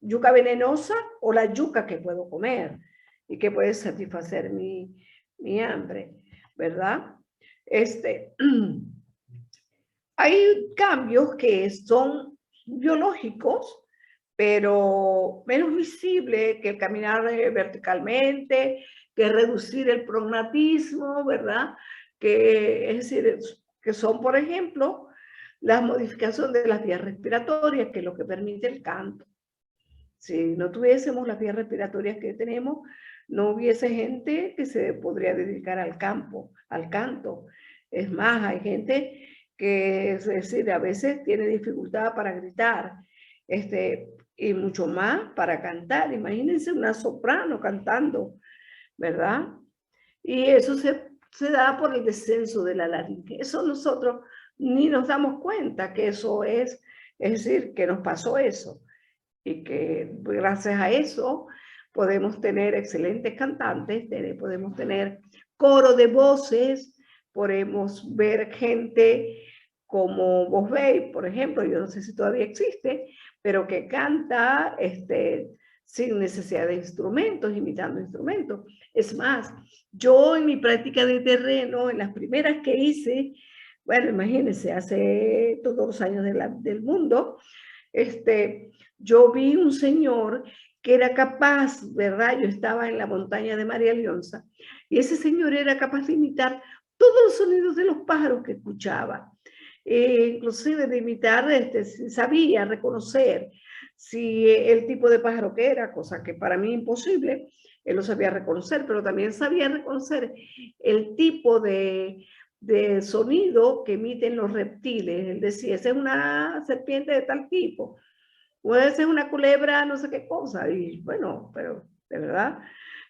Speaker 2: yuca venenosa o la yuca que puedo comer y que puede satisfacer mi hambre, ¿verdad? Hay cambios que son biológicos, pero menos visible que el caminar verticalmente, que reducir el prognatismo, ¿verdad? Es decir, que son, por ejemplo, la modificación de las vías respiratorias, que es lo que permite el canto. Si no tuviésemos las vías respiratorias que tenemos, no hubiese gente que se podría dedicar al canto. Es más, hay gente que, es decir, a veces tiene dificultad para gritar, y mucho más para cantar. Imagínense una soprano cantando, ¿verdad? Y eso se da por el descenso de la laringe. Eso nosotros ni nos damos cuenta que eso es decir, que nos pasó eso. Y que gracias a eso podemos tener excelentes cantantes, podemos tener coro de voces, podemos ver gente como Vos Veis, por ejemplo, yo no sé si todavía existe, pero que canta sin necesidad de instrumentos, imitando instrumentos. Es más, yo en mi práctica de terreno, en las primeras que hice, bueno, imagínense, hace todos los años del mundo, yo vi un señor que era capaz, ¿verdad? Yo estaba en la montaña de María Leonza y ese señor era capaz de imitar todos los sonidos de los pájaros que escuchaba. Inclusive de imitar, sabía reconocer si el tipo de pájaro que era, cosa que para mí imposible, él lo sabía reconocer, pero también sabía reconocer el tipo de sonido que emiten los reptiles. Él decía, esa es una serpiente de tal tipo, puede ser una culebra, no sé qué cosa. Y bueno, pero de verdad,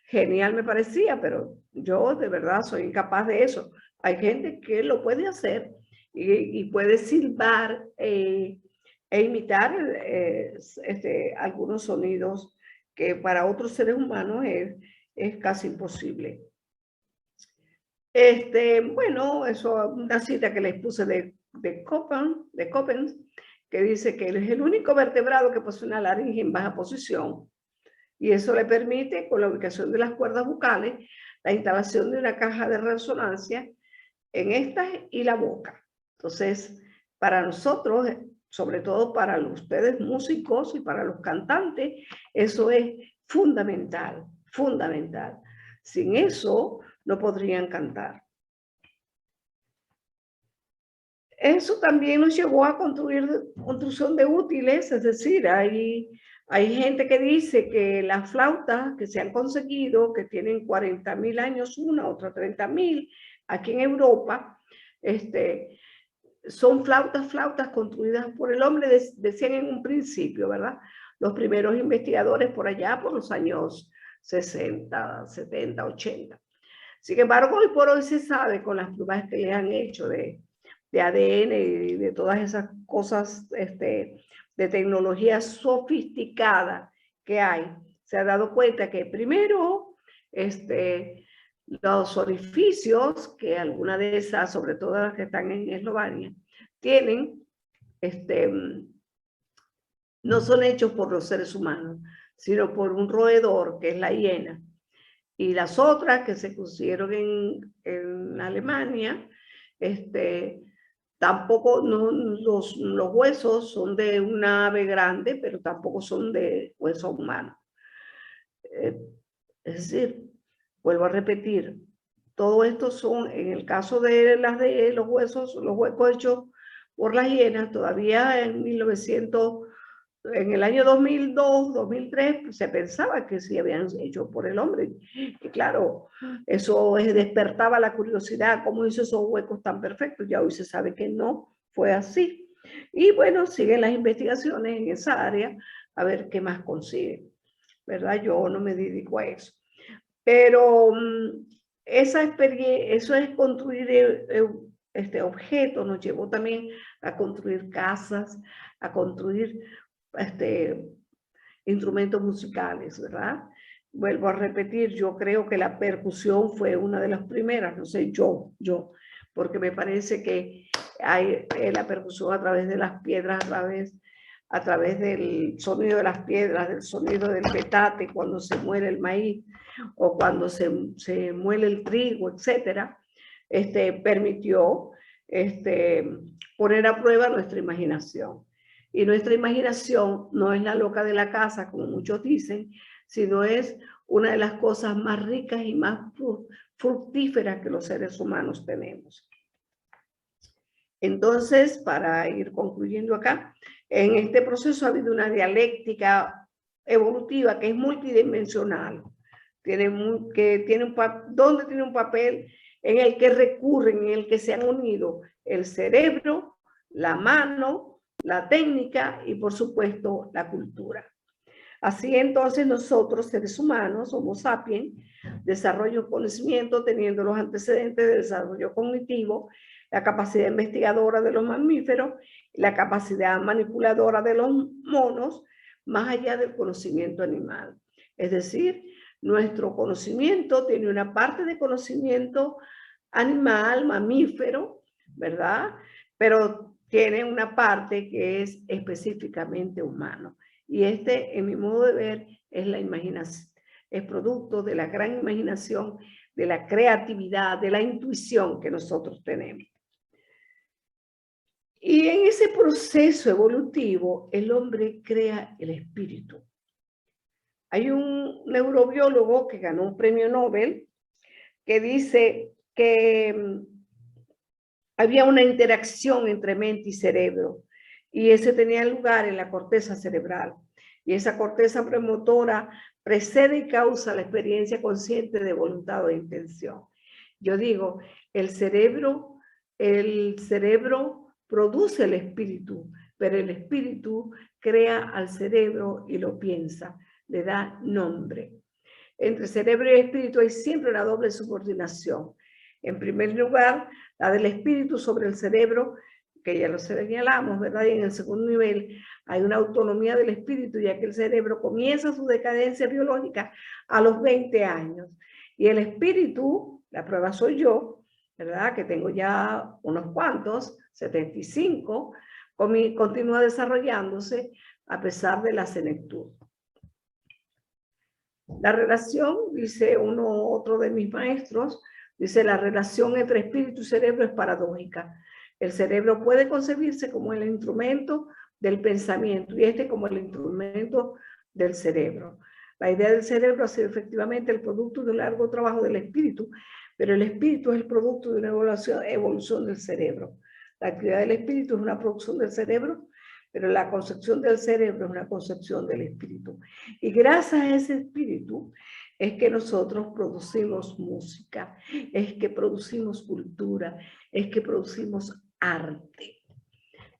Speaker 2: genial me parecía, pero yo de verdad soy incapaz de eso. Hay gente que lo puede hacer y puede silbar e imitar algunos sonidos que para otros seres humanos es casi imposible. Bueno, eso, una cita que les puse de Copen, que dice que él es el único vertebrado que posee una laringe en baja posición y eso le permite, con la ubicación de las cuerdas vocales, la instalación de una caja de resonancia en estas y la boca. Entonces, para nosotros, sobre todo para ustedes músicos y para los cantantes, eso es fundamental, fundamental. Sin eso no podrían cantar. Eso también nos llevó a construcción de útiles, es decir, hay gente que dice que las flautas que se han conseguido, que tienen 40.000 años una, otra 30.000, aquí en Europa, son flautas construidas por el hombre, decían en un principio, ¿verdad? Los primeros investigadores por allá, por los años 60, 70, 80. Sin embargo, hoy por hoy se sabe con las pruebas que le han hecho de ADN y de todas esas cosas de tecnología sofisticada que hay, se ha dado cuenta que primero los orificios, que algunas de esas, sobre todo las que están en Eslovenia, tienen no son hechos por los seres humanos, sino por un roedor, que es la hiena. Y las otras que se pusieron en Alemania, tampoco, no, los huesos son de un ave grande, pero tampoco son de hueso humano. Es decir, vuelvo a repetir, todo esto son, en el caso de los huesos hechos por las hienas, todavía en 1900, en el año 2002, 2003, pues, se pensaba que sí habían hecho por el hombre. Y claro, eso despertaba la curiosidad, cómo hizo esos huecos tan perfectos. Ya hoy se sabe que no fue así. Y bueno, siguen las investigaciones en esa área a ver qué más consiguen, ¿verdad? Yo no me dedico a eso. Pero esa experiencia, eso es construir objetos, nos llevó también a construir casas, a construir instrumentos musicales, ¿verdad? Vuelvo a repetir, yo creo que la percusión fue una de las primeras, no sé, yo, porque me parece que hay la percusión a través de las piedras, a través del sonido de las piedras, del sonido del petate, cuando se muele el maíz o cuando se muele el trigo, etcétera, permitió poner a prueba nuestra imaginación. Y nuestra imaginación no es la loca de la casa, como muchos dicen, sino es una de las cosas más ricas y más fructíferas que los seres humanos tenemos. Entonces, para ir concluyendo acá, en este proceso ha habido una dialéctica evolutiva que es multidimensional, donde tiene un papel en el que recurren, en el que se han unido el cerebro, la mano, la técnica y, por supuesto, la cultura. Así entonces nosotros, seres humanos, Homo sapiens, desarrollo conocimiento teniendo los antecedentes del desarrollo cognitivo, la capacidad investigadora de los mamíferos, la capacidad manipuladora de los monos, más allá del conocimiento animal. Es decir, nuestro conocimiento tiene una parte de conocimiento animal, mamífero, ¿verdad? Pero tiene una parte que es específicamente humano. Y en mi modo de ver, es la imaginación. Es producto de la gran imaginación, de la creatividad, de la intuición que nosotros tenemos. Y en ese proceso evolutivo, el hombre crea el espíritu. Hay un neurobiólogo que ganó un premio Nobel que dice que había una interacción entre mente y cerebro, y ese tenía lugar en la corteza cerebral. Y esa corteza premotora precede y causa la experiencia consciente de voluntad o de intención. Yo digo, el cerebro produce el espíritu, pero el espíritu crea al cerebro y lo piensa, le da nombre. Entre cerebro y espíritu hay siempre una doble subordinación. En primer lugar, la del espíritu sobre el cerebro, que ya lo señalamos, ¿verdad? Y en el segundo nivel hay una autonomía del espíritu, ya que el cerebro comienza su decadencia biológica a los 20 años. Y el espíritu, la prueba soy yo, ¿verdad? Que tengo ya unos cuantos, 75, continúa desarrollándose a pesar de la senectud. La relación, dice otro de mis maestros, dice, la relación entre espíritu y cerebro es paradójica. El cerebro puede concebirse como el instrumento del pensamiento y como el instrumento del cerebro. La idea del cerebro ha sido efectivamente el producto de un largo trabajo del espíritu, pero el espíritu es el producto de una evolución del cerebro. La actividad del espíritu es una producción del cerebro, pero la concepción del cerebro es una concepción del espíritu. Y gracias a ese espíritu es que nosotros producimos música, es que producimos cultura, es que producimos arte,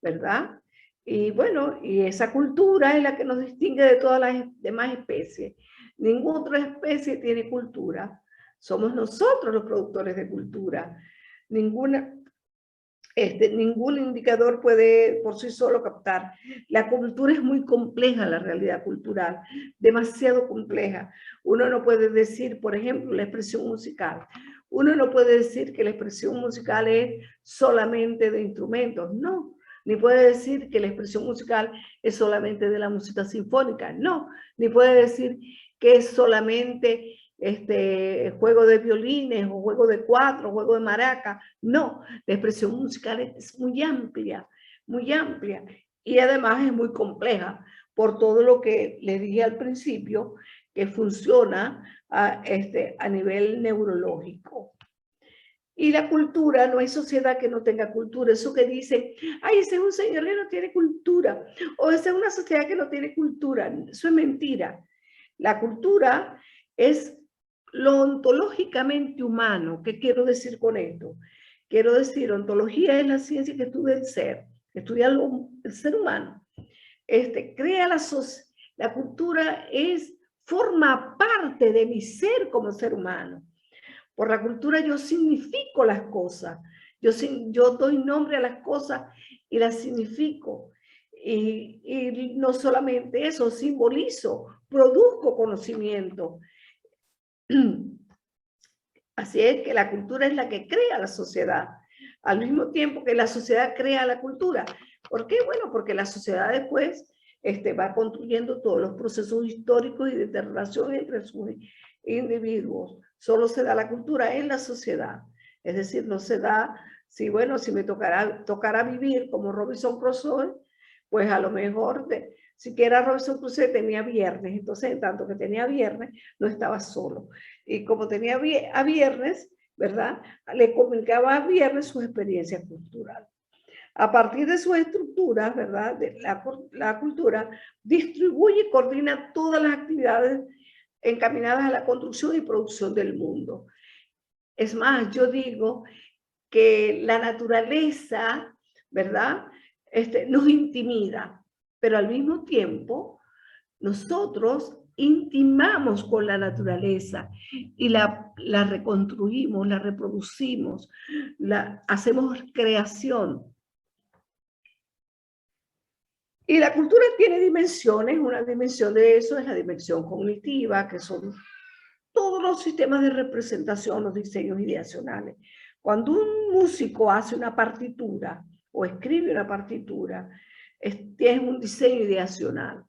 Speaker 2: ¿verdad? Y bueno, y esa cultura es la que nos distingue de todas las demás especies. Ninguna otra especie tiene cultura. Somos nosotros los productores de cultura. Ningún indicador puede por sí solo captar. La cultura es muy compleja, la realidad cultural, demasiado compleja. Uno no puede decir, por ejemplo, la expresión musical. Uno no puede decir que la expresión musical es solamente de instrumentos. No, ni puede decir que la expresión musical es solamente de la música sinfónica, no, ni puede decir que es solamente juego de violines o juego de cuatro, juego de maraca, no, la expresión musical es muy amplia y además es muy compleja por todo lo que le dije al principio, que funciona a nivel neurológico. Y la cultura, no hay sociedad que no tenga cultura. Eso que dicen, ay, ese es un señor que no tiene cultura, o esa es una sociedad que no tiene cultura. Eso es mentira. La cultura es lo ontológicamente humano. ¿Qué quiero decir con esto? Quiero decir, ontología es la ciencia que estudia el ser, que estudia el ser humano. Crea la cultura forma parte de mi ser como ser humano. Por la cultura yo significo las cosas, yo doy nombre a las cosas y las significo. Y no solamente eso, simbolizo, produzco conocimiento. Así es que la cultura es la que crea la sociedad, al mismo tiempo que la sociedad crea la cultura. ¿Por qué? Bueno, porque la sociedad después va construyendo todos los procesos históricos y de relación entre sus individuos. Solo se da la cultura en la sociedad. Es decir, no se da, si me tocará vivir como Robinson Crusoe, pues a lo mejor, siquiera Robinson Crusoe tenía viernes, entonces en tanto que tenía viernes, no estaba solo. Y como tenía a viernes, ¿verdad? Le comunicaba a viernes su experiencia cultural. A partir de sus estructuras, ¿verdad? De la cultura distribuye y coordina todas las actividades encaminadas a la construcción y producción del mundo. Es más, yo digo que la naturaleza, ¿verdad? Nos intimida, pero al mismo tiempo nosotros intimamos con la naturaleza y la reconstruimos, la reproducimos, hacemos creación. Y la cultura tiene dimensiones. Una dimensión de eso es la dimensión cognitiva, que son todos los sistemas de representación, los diseños ideacionales. Cuando un músico hace una partitura o escribe una partitura, es un diseño ideacional.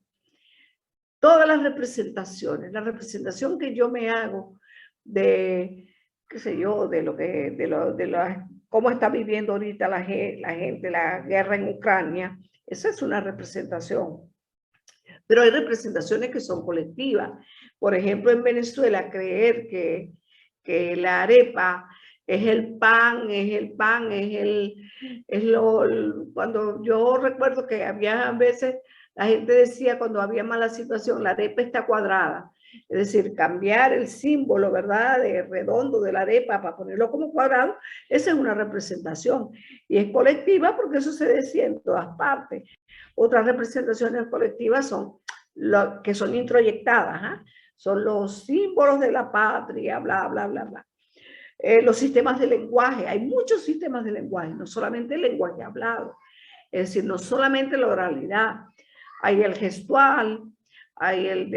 Speaker 2: Todas las representaciones, la representación que yo me hago de, qué sé yo, cómo está viviendo ahorita la gente, la guerra en Ucrania, esa es una representación. Pero hay representaciones que son colectivas. Por ejemplo, en Venezuela, creer que la arepa es el pan, cuando yo recuerdo que había veces, la gente decía cuando había mala situación, la arepa está cuadrada. Es decir, cambiar el símbolo, ¿verdad?, de redondo de la arepa para ponerlo como cuadrado, esa es una representación. Y es colectiva porque eso se decía en todas partes. Otras representaciones colectivas que son introyectadas, ¿eh? Son los símbolos de la patria, bla, bla, bla, bla. Los sistemas de lenguaje, hay muchos sistemas de lenguaje, no solamente el lenguaje hablado, es decir, no solamente la oralidad, hay el gestual, hay el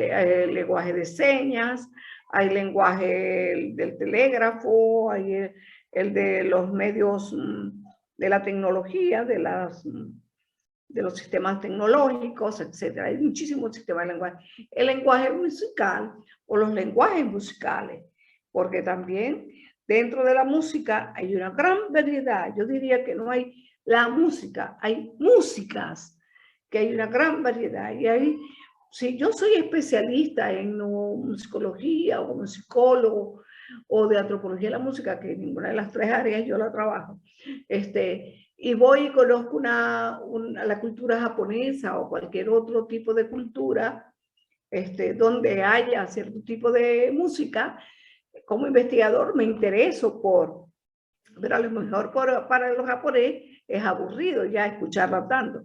Speaker 2: lenguaje de señas, hay el lenguaje del telégrafo, hay el de los medios de la tecnología, de los sistemas tecnológicos, etcétera. Hay muchísimos sistemas de lenguaje. El lenguaje musical o los lenguajes musicales, porque también dentro de la música hay una gran variedad. Yo diría que no hay la música, hay músicas, que hay una gran variedad. Y si yo soy especialista en musicología o musicólogo o de antropología de la música, que ninguna de las tres áreas yo la trabajo, y voy y conozco la cultura japonesa o cualquier otro tipo de cultura, donde haya cierto tipo de música, como investigador me intereso pero a lo mejor para los japoneses es aburrido ya escucharla tanto.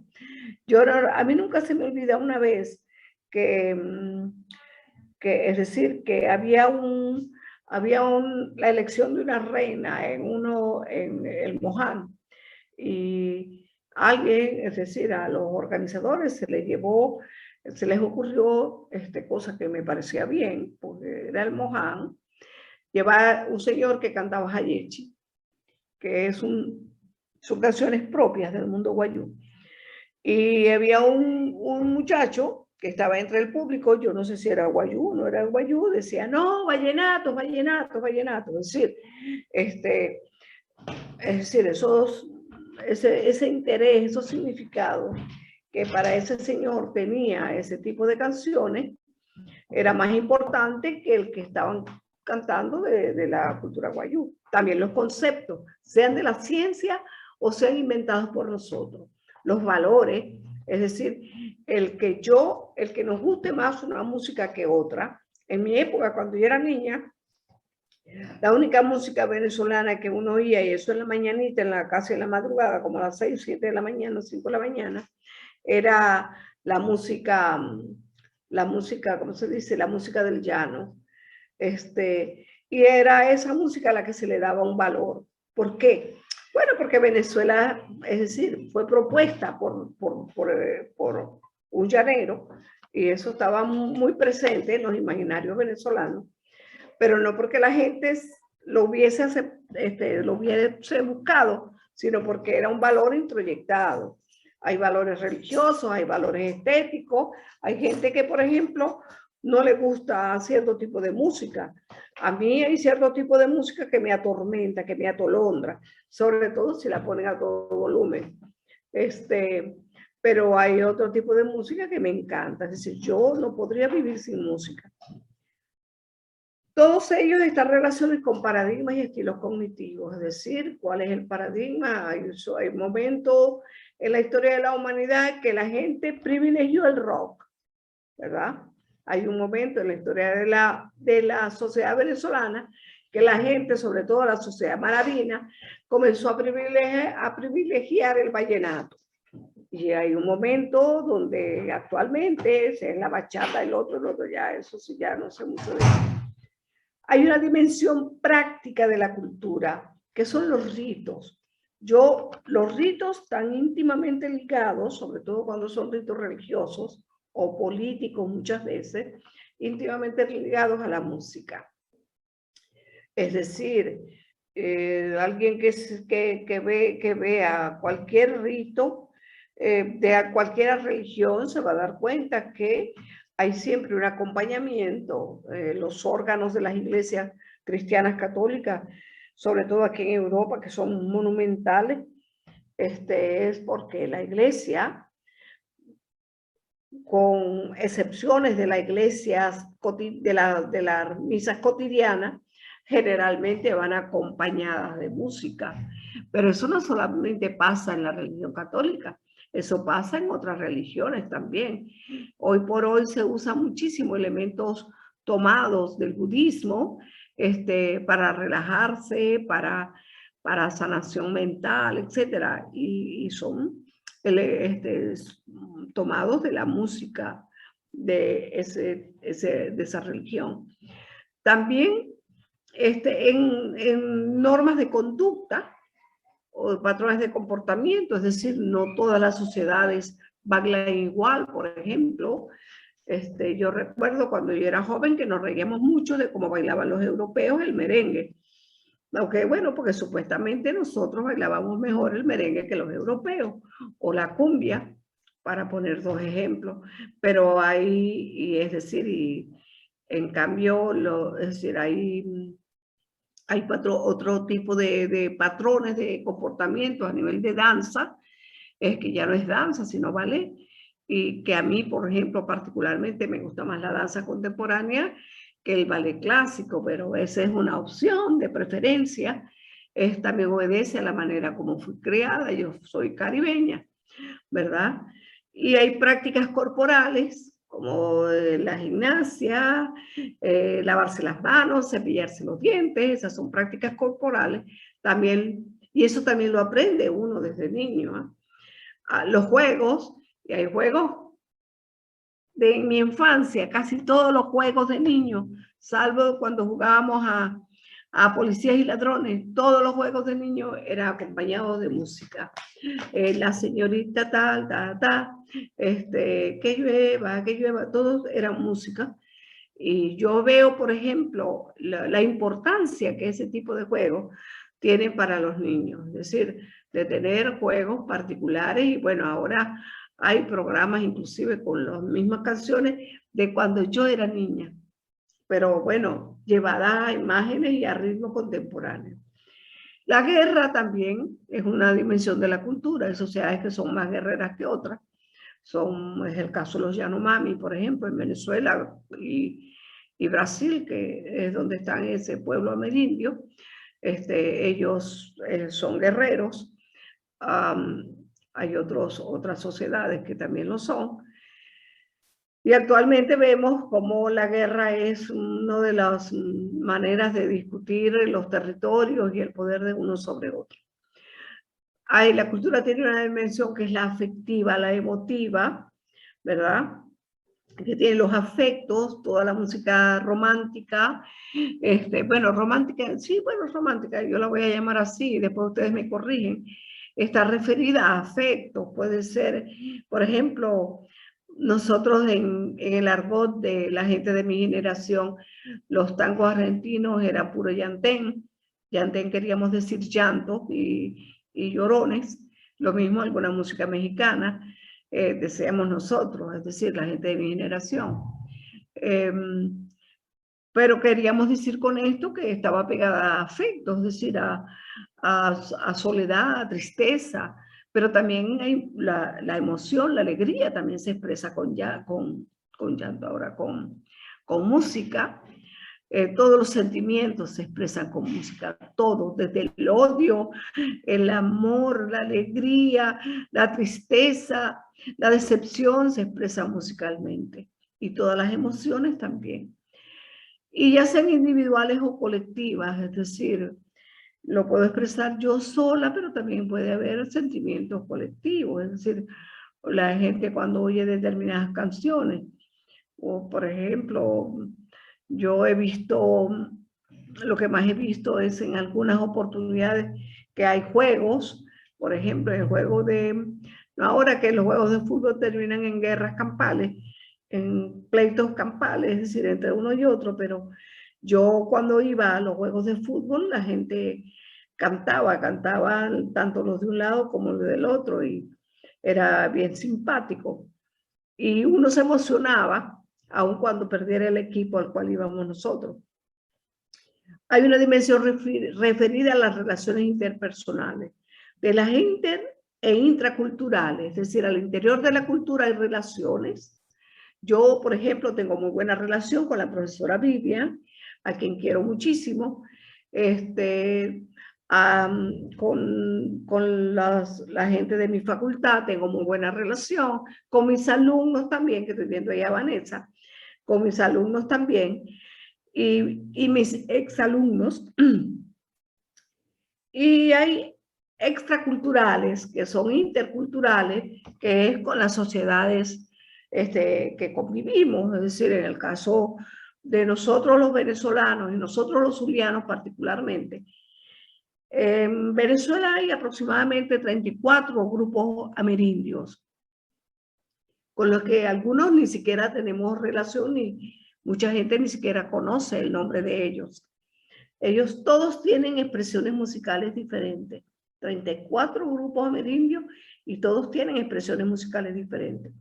Speaker 2: A mí nunca se me olvida una vez que es decir, que había la elección de una reina en el Moján, y alguien, es decir, a los organizadores se les ocurrió cosa que me parecía bien, porque era el Moján, llevar un señor que cantaba hayechi, que son canciones propias del mundo guayú. Y había un muchacho que estaba entre el público, yo no sé si era guayú o no era guayú, decía, no, vallenatos, vallenatos, vallenatos. Es decir, ese interés, esos significados que para ese señor tenía ese tipo de canciones, era más importante que el que estaban cantando de la cultura guayú. También los conceptos, sean de la ciencia o sean inventados por nosotros. Los valores, es decir, el que nos guste más una música que otra. En mi época, cuando yo era niña, la única música venezolana que uno oía, y eso en la mañanita, en la casi en la madrugada, como a las 6 o 7 de la mañana, 5 de la mañana, era la música, ¿cómo se dice? La música del llano. Y era esa música a la que se le daba un valor. ¿Por qué? Bueno, porque Venezuela, es decir, fue propuesta por un llanero, y eso estaba muy presente en los imaginarios venezolanos, pero no porque la gente lo hubiese buscado, sino porque era un valor introyectado. Hay valores religiosos, hay valores estéticos, hay gente que, por ejemplo, no le gusta cierto tipo de música. A mí hay cierto tipo de música que me atormenta, que me atolondra, sobre todo si la ponen a todo volumen. Pero hay otro tipo de música que me encanta. Es decir, yo no podría vivir sin música. Todos ellos están relacionados con paradigmas y estilos cognitivos, es decir, cuál es el paradigma. Hay momentos en la historia de la humanidad que la gente privilegió el rock, ¿verdad? Hay un momento en la historia de la sociedad venezolana que la gente, sobre todo la sociedad maravina, comenzó a privilegiar el vallenato. Y hay un momento donde actualmente es la bachata, el otro, ya eso sí, ya no sé mucho de eso. Hay una dimensión práctica de la cultura, que son los ritos. Los ritos están íntimamente ligados, sobre todo cuando son ritos religiosos o políticos muchas veces, íntimamente ligados a la música. Es decir, alguien que vea cualquier rito de cualquier religión se va a dar cuenta que hay siempre un acompañamiento. Los órganos de las iglesias cristianas católicas, sobre todo aquí en Europa, que son monumentales, es porque la iglesia, con excepciones de las iglesias de las misas cotidianas, generalmente van acompañadas de música. Pero eso no solamente pasa en la religión católica, eso pasa en otras religiones también. Hoy por hoy se usan muchísimo elementos tomados del budismo para relajarse, para sanación mental, etc. Y son tomados de la música de esa religión. También en normas de conducta o patrones de comportamiento, es decir, no todas las sociedades bailan igual. Por ejemplo, yo recuerdo cuando yo era joven que nos reíamos mucho de cómo bailaban los europeos el merengue. Aunque bueno, porque supuestamente nosotros bailábamos mejor el merengue que los europeos, o la cumbia, para poner dos ejemplos. Pero es decir, y en cambio, es decir, hay otro tipo de patrones de comportamiento a nivel de danza, es que ya no es danza, sino ballet. Y que a mí, por ejemplo, particularmente me gusta más la danza contemporánea que el ballet clásico, pero esa es una opción de preferencia. También obedece a la manera como fui criada. Yo soy caribeña, ¿verdad? Y hay prácticas corporales como la gimnasia, lavarse las manos, cepillarse los dientes. Esas son prácticas corporales también, y eso también lo aprende uno desde niño. Los juegos, y hay juegos de mi infancia, casi todos los juegos de niños, salvo cuando jugábamos a policías y ladrones, todos los juegos de niños eran acompañados de música. La señorita tal, que llueva, todos eran música. Y yo veo, por ejemplo, la importancia que ese tipo de juegos tiene para los niños, es decir, de tener juegos particulares. Y bueno, ahora Hay programas inclusive con las mismas canciones de cuando yo era niña, pero bueno, llevada a imágenes y a ritmo contemporáneo. La guerra también es una dimensión de la cultura. Hay sociedades que son más guerreras que otras. Es el caso de los Yanomami, por ejemplo, en Venezuela y Brasil, que es donde están ese pueblo amerindio. Ellos son guerreros. Hay otras sociedades que también lo son. Y actualmente vemos cómo la guerra es una de las maneras de discutir los territorios y el poder de uno sobre otro. La cultura tiene una dimensión que es la afectiva, la emotiva, ¿verdad? Que tiene los afectos, toda la música romántica, bueno, romántica, sí, bueno, romántica, yo la voy a llamar así, después ustedes me corrigen, está referida a afectos, puede ser, por ejemplo, nosotros en el argot de la gente de mi generación, los tangos argentinos era puro llantén, llantén queríamos decir llanto y llorones, lo mismo alguna música mexicana, deseamos nosotros, es decir, la gente de mi generación. Pero queríamos decir con esto que estaba pegada a afectos, es decir, a soledad, a tristeza, pero también hay la emoción, la alegría también se expresa con llanto, ahora con música. Todos los sentimientos se expresan con música, todo, desde el odio, el amor, la alegría, la tristeza, la decepción se expresa musicalmente y todas las emociones también. Y ya sean individuales o colectivas, es decir, lo puedo expresar yo sola, pero también puede haber sentimientos colectivos, es decir, la gente cuando oye determinadas canciones, o por ejemplo, yo he visto, lo que más he visto es en algunas oportunidades que hay juegos, por ejemplo, el juego ahora que los juegos de fútbol terminan en guerras campales, en pleitos campales, es decir, entre uno y otro, pero yo cuando iba a los juegos de fútbol, la gente cantaba tanto los de un lado como los del otro, y era bien simpático. Y uno se emocionaba, aun cuando perdiera el equipo al cual íbamos nosotros. Hay una dimensión referida a las relaciones interpersonales, de las inter e intraculturales, es decir, al interior de la cultura hay relaciones. Yo, por ejemplo, tengo muy buena relación con la profesora Vivian, a quien quiero muchísimo, con la gente de mi facultad tengo muy buena relación, con mis alumnos también, que estoy viendo ahí a Vanessa, con mis alumnos también, y mis exalumnos. Y hay extraculturales, que son interculturales, que es con las sociedades que convivimos, es decir, en el caso de nosotros los venezolanos y nosotros los zulianos particularmente. En Venezuela hay aproximadamente 34 grupos amerindios, con los que algunos ni siquiera tenemos relación y mucha gente ni siquiera conoce el nombre de ellos. Ellos todos tienen expresiones musicales diferentes. 34 grupos amerindios y todos tienen expresiones musicales diferentes.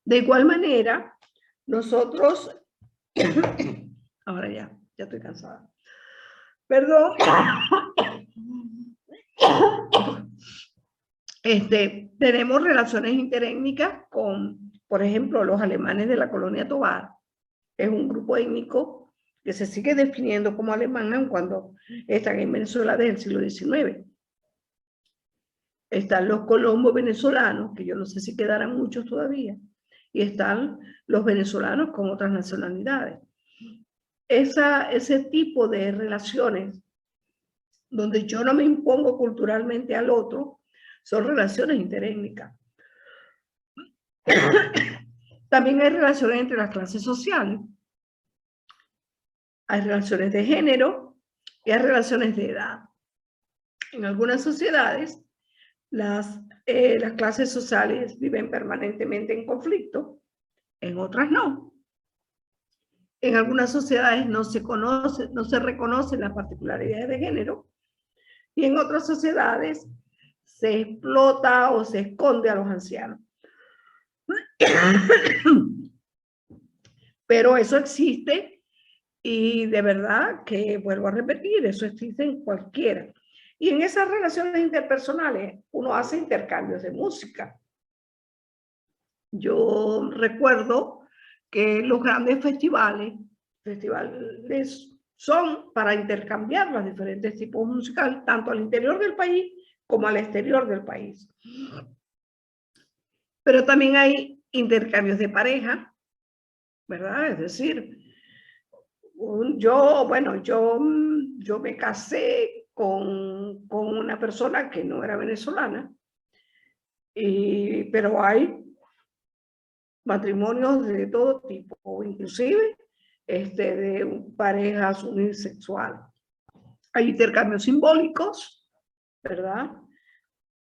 Speaker 2: De igual manera, nosotros... Ahora ya estoy cansada. Perdón. Tenemos relaciones interétnicas con, por ejemplo, los alemanes de la colonia Tovar. Es un grupo étnico que se sigue definiendo como alemán cuando están en Venezuela desde el siglo XIX. Están los colombos venezolanos, que yo no sé si quedarán muchos todavía, y están los venezolanos con otras nacionalidades. Ese tipo de relaciones, donde yo no me impongo culturalmente al otro, son relaciones interétnicas. También hay relaciones entre las clases sociales. Hay relaciones de género y hay relaciones de edad. En algunas sociedades, las clases sociales viven permanentemente en conflicto, en otras no. En algunas sociedades no se reconocen las particularidades de género y en otras sociedades se explota o se esconde a los ancianos. Pero eso existe y de verdad que vuelvo a repetir, eso existe en cualquiera. Y en esas relaciones interpersonales uno hace intercambios de música. Yo recuerdo que los grandes festivales son para intercambiar los diferentes tipos musicales, tanto al interior del país como al exterior del país. Pero también hay intercambios de pareja, ¿verdad? Es decir, yo me casé con una persona que no era venezolana, pero hay matrimonios de todo tipo, inclusive de parejas unisexuales. Hay intercambios simbólicos, ¿verdad?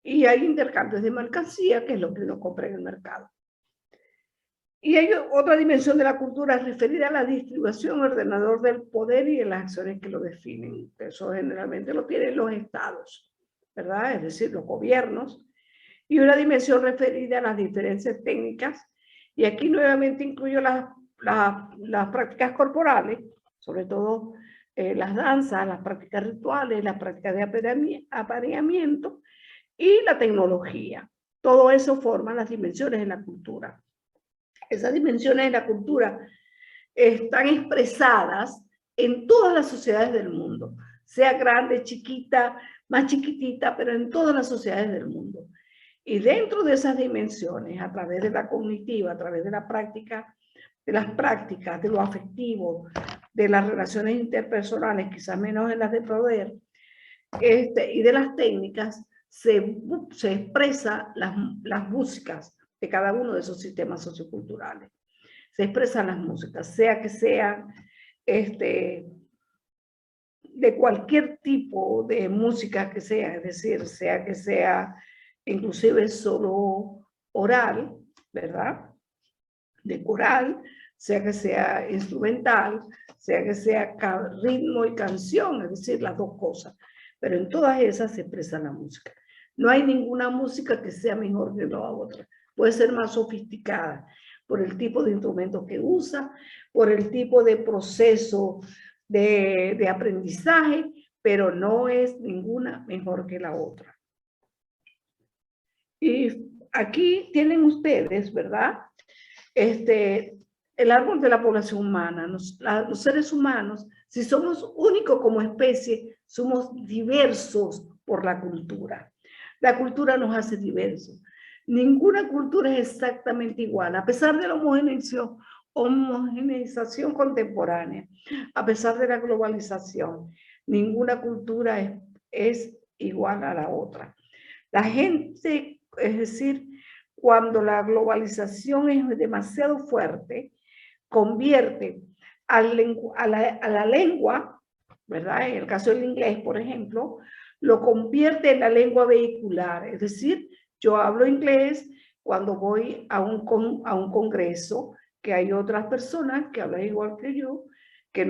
Speaker 2: Y hay intercambios de mercancía, que es lo que uno compra en el mercado. Y hay otra dimensión de la cultura referida a la distribución ordenador del poder y de las acciones que lo definen. Eso generalmente lo tienen los estados, ¿verdad? Es decir, los gobiernos. Y una dimensión referida a las diferencias técnicas. Y aquí nuevamente incluyo las prácticas corporales, sobre todo las danzas, las prácticas rituales, las prácticas de apareamiento y la tecnología. Todo eso forma las dimensiones de la cultura. Esas dimensiones de la cultura están expresadas en todas las sociedades del mundo, sea grande, chiquita, más chiquitita, pero en todas las sociedades del mundo. Y dentro de esas dimensiones, a través de la cognitiva, a través de la práctica, de las prácticas, de lo afectivo, de las relaciones interpersonales, quizás menos en las de poder, y de las técnicas, se expresan las músicas de cada uno de esos sistemas socioculturales. Se expresan las músicas, sea que sean de cualquier tipo de música que sea, es decir, sea que sea inclusive solo oral, ¿verdad? De coral, sea que sea instrumental, sea que sea ritmo y canción, es decir, las dos cosas. Pero en todas esas se expresa la música. No hay ninguna música que sea mejor que la otra. Puede ser más sofisticada por el tipo de instrumentos que usa, por el tipo de proceso de aprendizaje, pero no es ninguna mejor que la otra. Y aquí tienen ustedes, ¿verdad? El árbol de la población humana. Los seres humanos, si somos únicos como especie, somos diversos por la cultura. La cultura nos hace diversos. Ninguna cultura es exactamente igual, a pesar de la homogeneización contemporánea, a pesar de la globalización. Ninguna cultura es igual a la otra. La gente, es decir, cuando la globalización es demasiado fuerte, convierte a la lengua, ¿verdad? En el caso del inglés, por ejemplo, lo convierte en la lengua vehicular. Es decir, yo hablo inglés cuando voy a un congreso, que hay otras personas que hablan igual que yo, que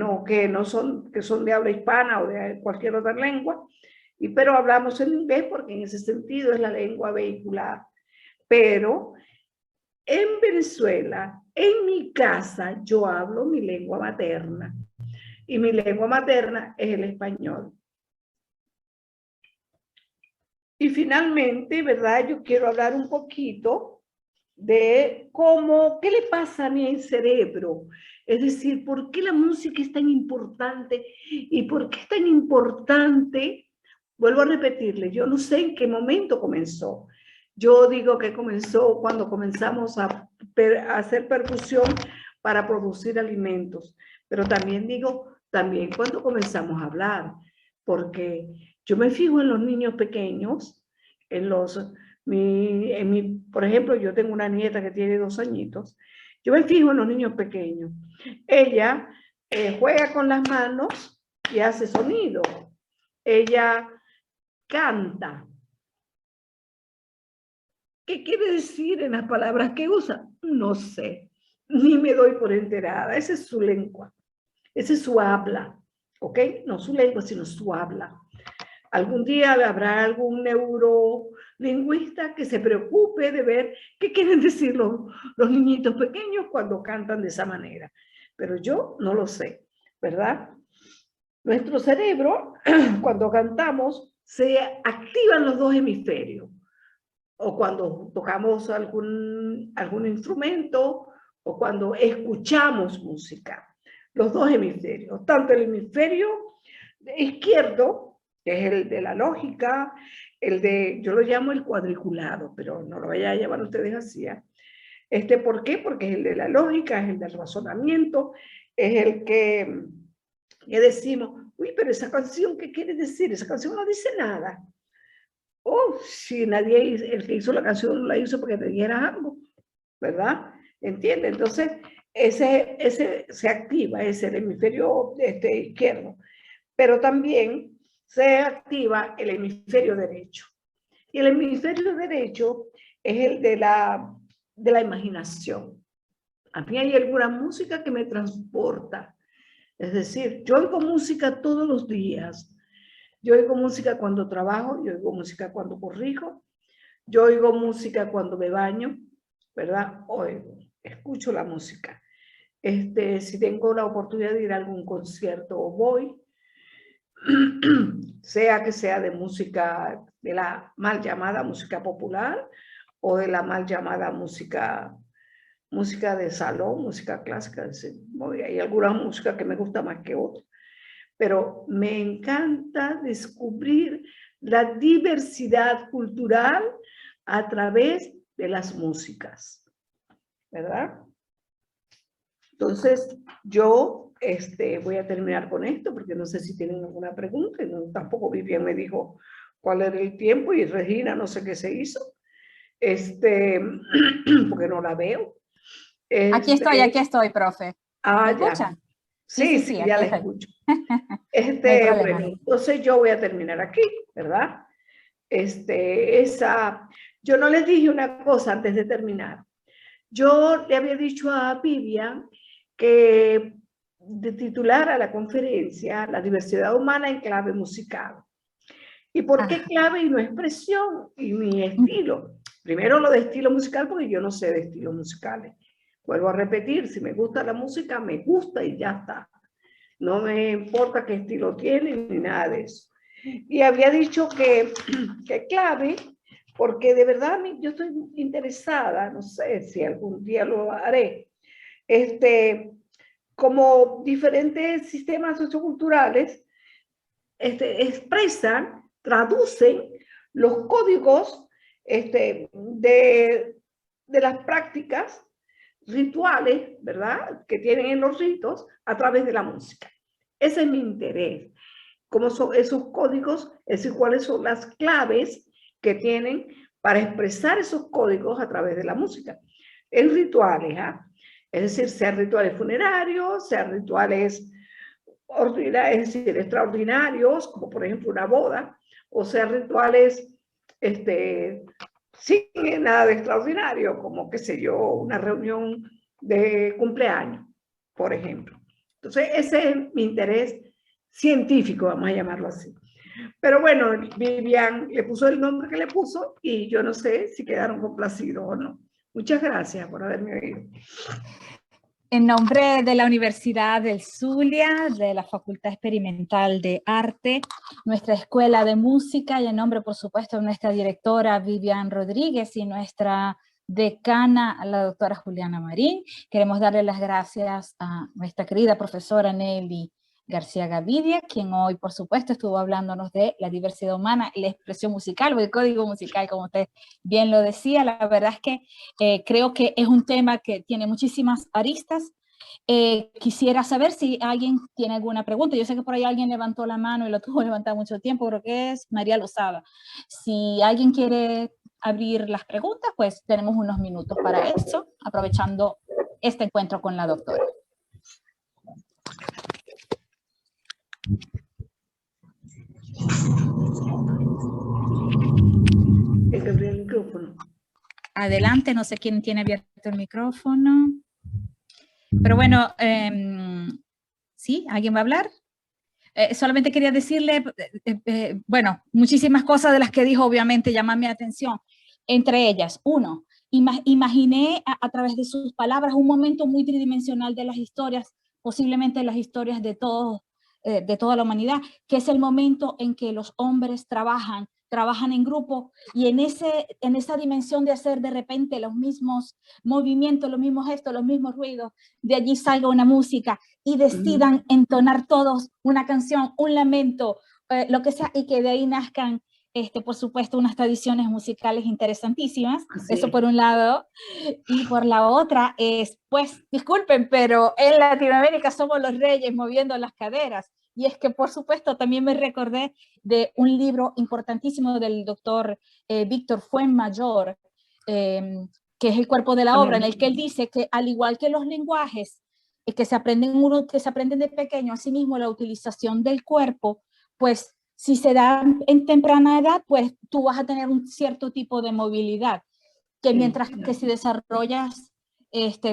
Speaker 2: son de habla hispana o de cualquier otra lengua, pero hablamos en inglés porque en ese sentido es la lengua vehicular. Pero en Venezuela, en mi casa, yo hablo mi lengua materna. Y mi lengua materna es el español. Y finalmente, ¿verdad? Yo quiero hablar un poquito de qué le pasa a mi cerebro. Es decir, ¿por qué la música es tan importante? ¿Y por qué es tan importante? Vuelvo a repetirle, yo no sé en qué momento comenzó. Yo digo que comenzó cuando comenzamos a hacer percusión para producir alimentos, pero también digo, también cuando comenzamos a hablar, porque yo me fijo en los niños pequeños, por ejemplo, yo tengo una nieta que tiene 2 añitos, yo me fijo en los niños pequeños. Ella juega con las manos y hace sonido. Ella canta. ¿Qué quiere decir en las palabras que usa? No sé, ni me doy por enterada. Esa es su lengua, esa es su habla, ¿ok? No su lengua, sino su habla. Algún día habrá algún lingüista que se preocupe de ver qué quieren decir los niñitos pequeños cuando cantan de esa manera. Pero yo no lo sé, ¿verdad? Nuestro cerebro, cuando cantamos, se activan los dos hemisferios. O cuando tocamos algún instrumento, o cuando escuchamos música. Los dos hemisferios, tanto el hemisferio izquierdo, que es el de la lógica, yo lo llamo el cuadriculado, pero no lo vayan a llamar ustedes así. ¿Por qué? Porque es el de la lógica, es el del razonamiento, es el que decimos, uy, pero esa canción, ¿qué quiere decir? Esa canción no dice nada. O si nadie, el que hizo la canción no la hizo porque te dijera algo, ¿verdad? ¿Entiendes? Entonces, ese se activa, es el hemisferio izquierdo, pero también se activa el hemisferio derecho. Y el hemisferio derecho es el de la imaginación. A mí hay alguna música que me transporta. Es decir, yo oigo música todos los días. Yo oigo música cuando trabajo, yo oigo música cuando corrijo, yo oigo música cuando me baño, ¿verdad? Oigo, escucho la música. Si tengo la oportunidad de ir a algún concierto, voy, sea que sea de música, de la mal llamada música popular o de la mal llamada música de salón, música clásica. Hay alguna música que me gusta más que otra, pero me encanta descubrir la diversidad cultural a través de las músicas, ¿verdad? Entonces, yo voy a terminar con esto, porque no sé si tienen alguna pregunta, no, tampoco Vivian me dijo cuál era el tiempo, y Regina no sé qué se hizo, porque no la veo.
Speaker 3: Aquí estoy, profe. ¿Me escucha?
Speaker 2: Ya. Sí, sí, ya la escucho. Bueno, entonces yo voy a terminar aquí, ¿verdad? Yo no les dije una cosa antes de terminar. Yo le había dicho a Vivian que de titular a la conferencia La diversidad humana en clave musical. ¿Y por qué clave y no expresión y ni estilo? Primero lo de estilo musical, porque yo no sé de estilos musicales. Vuelvo a repetir, si me gusta la música, me gusta y ya está. No me importa qué estilo tiene ni nada de eso. Y había dicho que clave, porque de verdad yo estoy interesada, no sé si algún día lo haré, como diferentes sistemas socioculturales expresan, traducen los códigos de las prácticas rituales, ¿verdad?, que tienen en los ritos a través de la música. Ese es mi interés. ¿Cómo son esos códigos? Es decir, cuáles son las claves que tienen para expresar esos códigos a través de la música. En rituales, es decir, sean rituales funerarios, sean rituales ordinarios, es decir, extraordinarios, como por ejemplo una boda, o sean rituales sin nada de extraordinario, como, qué sé yo, una reunión de cumpleaños, por ejemplo. Entonces, ese es mi interés científico, vamos a llamarlo así. Pero bueno, Vivian le puso el nombre que le puso y yo no sé si quedaron complacidos o no. Muchas gracias por haberme oído.
Speaker 3: En nombre de la Universidad del Zulia, de la Facultad Experimental de Arte, nuestra Escuela de Música, y en nombre, por supuesto, de nuestra directora Vivian Rodríguez y nuestra decana, la doctora Juliana Marín, queremos darle las gracias a nuestra querida profesora Nelly García Gavidia, quien hoy, por supuesto, estuvo hablándonos de la diversidad humana y la expresión musical o el código musical, como usted bien lo decía. La verdad es que creo que es un tema que tiene muchísimas aristas. Quisiera saber si alguien tiene alguna pregunta. Yo sé que por ahí alguien levantó la mano y lo tuvo levantado mucho tiempo, creo que es María Lozada. Si alguien quiere abrir las preguntas, pues tenemos unos minutos para eso, aprovechando este encuentro con la doctora.
Speaker 2: El micrófono.
Speaker 3: Adelante, no sé quién tiene abierto el micrófono. Pero bueno, ¿sí? ¿Alguien va a hablar? Solamente quería decirle, bueno, muchísimas cosas de las que dijo obviamente llaman mi atención. Entre ellas, uno, imaginé a través de sus palabras un momento muy tridimensional de las historias, posiblemente las historias de todos, de toda la humanidad, que es el momento en que los hombres trabajan en grupo y en esa dimensión de hacer de repente los mismos movimientos, los mismos gestos, los mismos ruidos, de allí salga una música y decidan entonar todos una canción, un lamento, lo que sea, y que de ahí nazcan, por supuesto, unas tradiciones musicales interesantísimas.
Speaker 2: Así
Speaker 3: Eso
Speaker 2: es.
Speaker 3: por un lado. Y por la otra es, pues, disculpen, pero en Latinoamérica somos los reyes moviendo las caderas. Y es que, por supuesto, también me recordé de un libro importantísimo del doctor Víctor Fuenmayor, que es El cuerpo de la obra, en el que él dice que al igual que los lenguajes que se aprenden de pequeño, asimismo la utilización del cuerpo, pues si se da en temprana edad, pues tú vas a tener un cierto tipo de movilidad, que mientras que si desarrollas,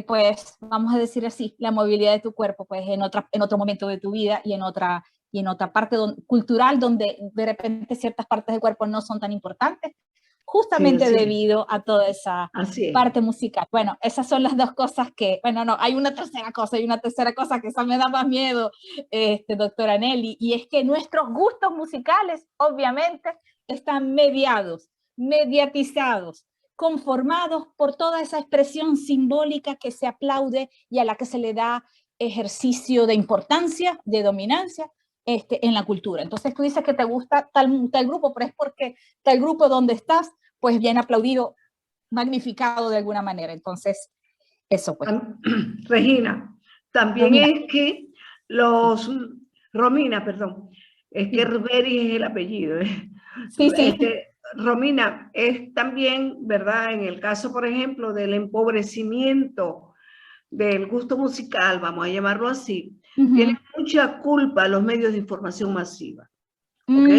Speaker 3: pues vamos a decir así, la movilidad de tu cuerpo, pues en otro momento de tu vida y en otra parte cultural donde de repente ciertas partes del cuerpo no son tan importantes, justamente
Speaker 2: sí,
Speaker 3: debido a toda esa
Speaker 2: así es.
Speaker 3: parte musical. Bueno, esas son las dos cosas que, bueno, no, hay una tercera cosa que esa me da más miedo, doctora Nelly, y es que nuestros gustos musicales, obviamente, están mediatizados, conformados por toda esa expresión simbólica que se aplaude y a la que se le da ejercicio de importancia, de dominancia, en la cultura. Entonces tú dices que te gusta tal grupo, pero es porque tal grupo donde estás, pues bien aplaudido, magnificado de alguna manera. Entonces, eso pues.
Speaker 2: Regina, también
Speaker 3: Romina.
Speaker 2: es que Romina, perdón, es que Riveri es el apellido.
Speaker 3: Sí.
Speaker 2: Romina, es también, ¿verdad? En el caso, por ejemplo, del empobrecimiento del gusto musical, vamos a llamarlo así, tienen mucha culpa los medios de información masiva, ¿ok?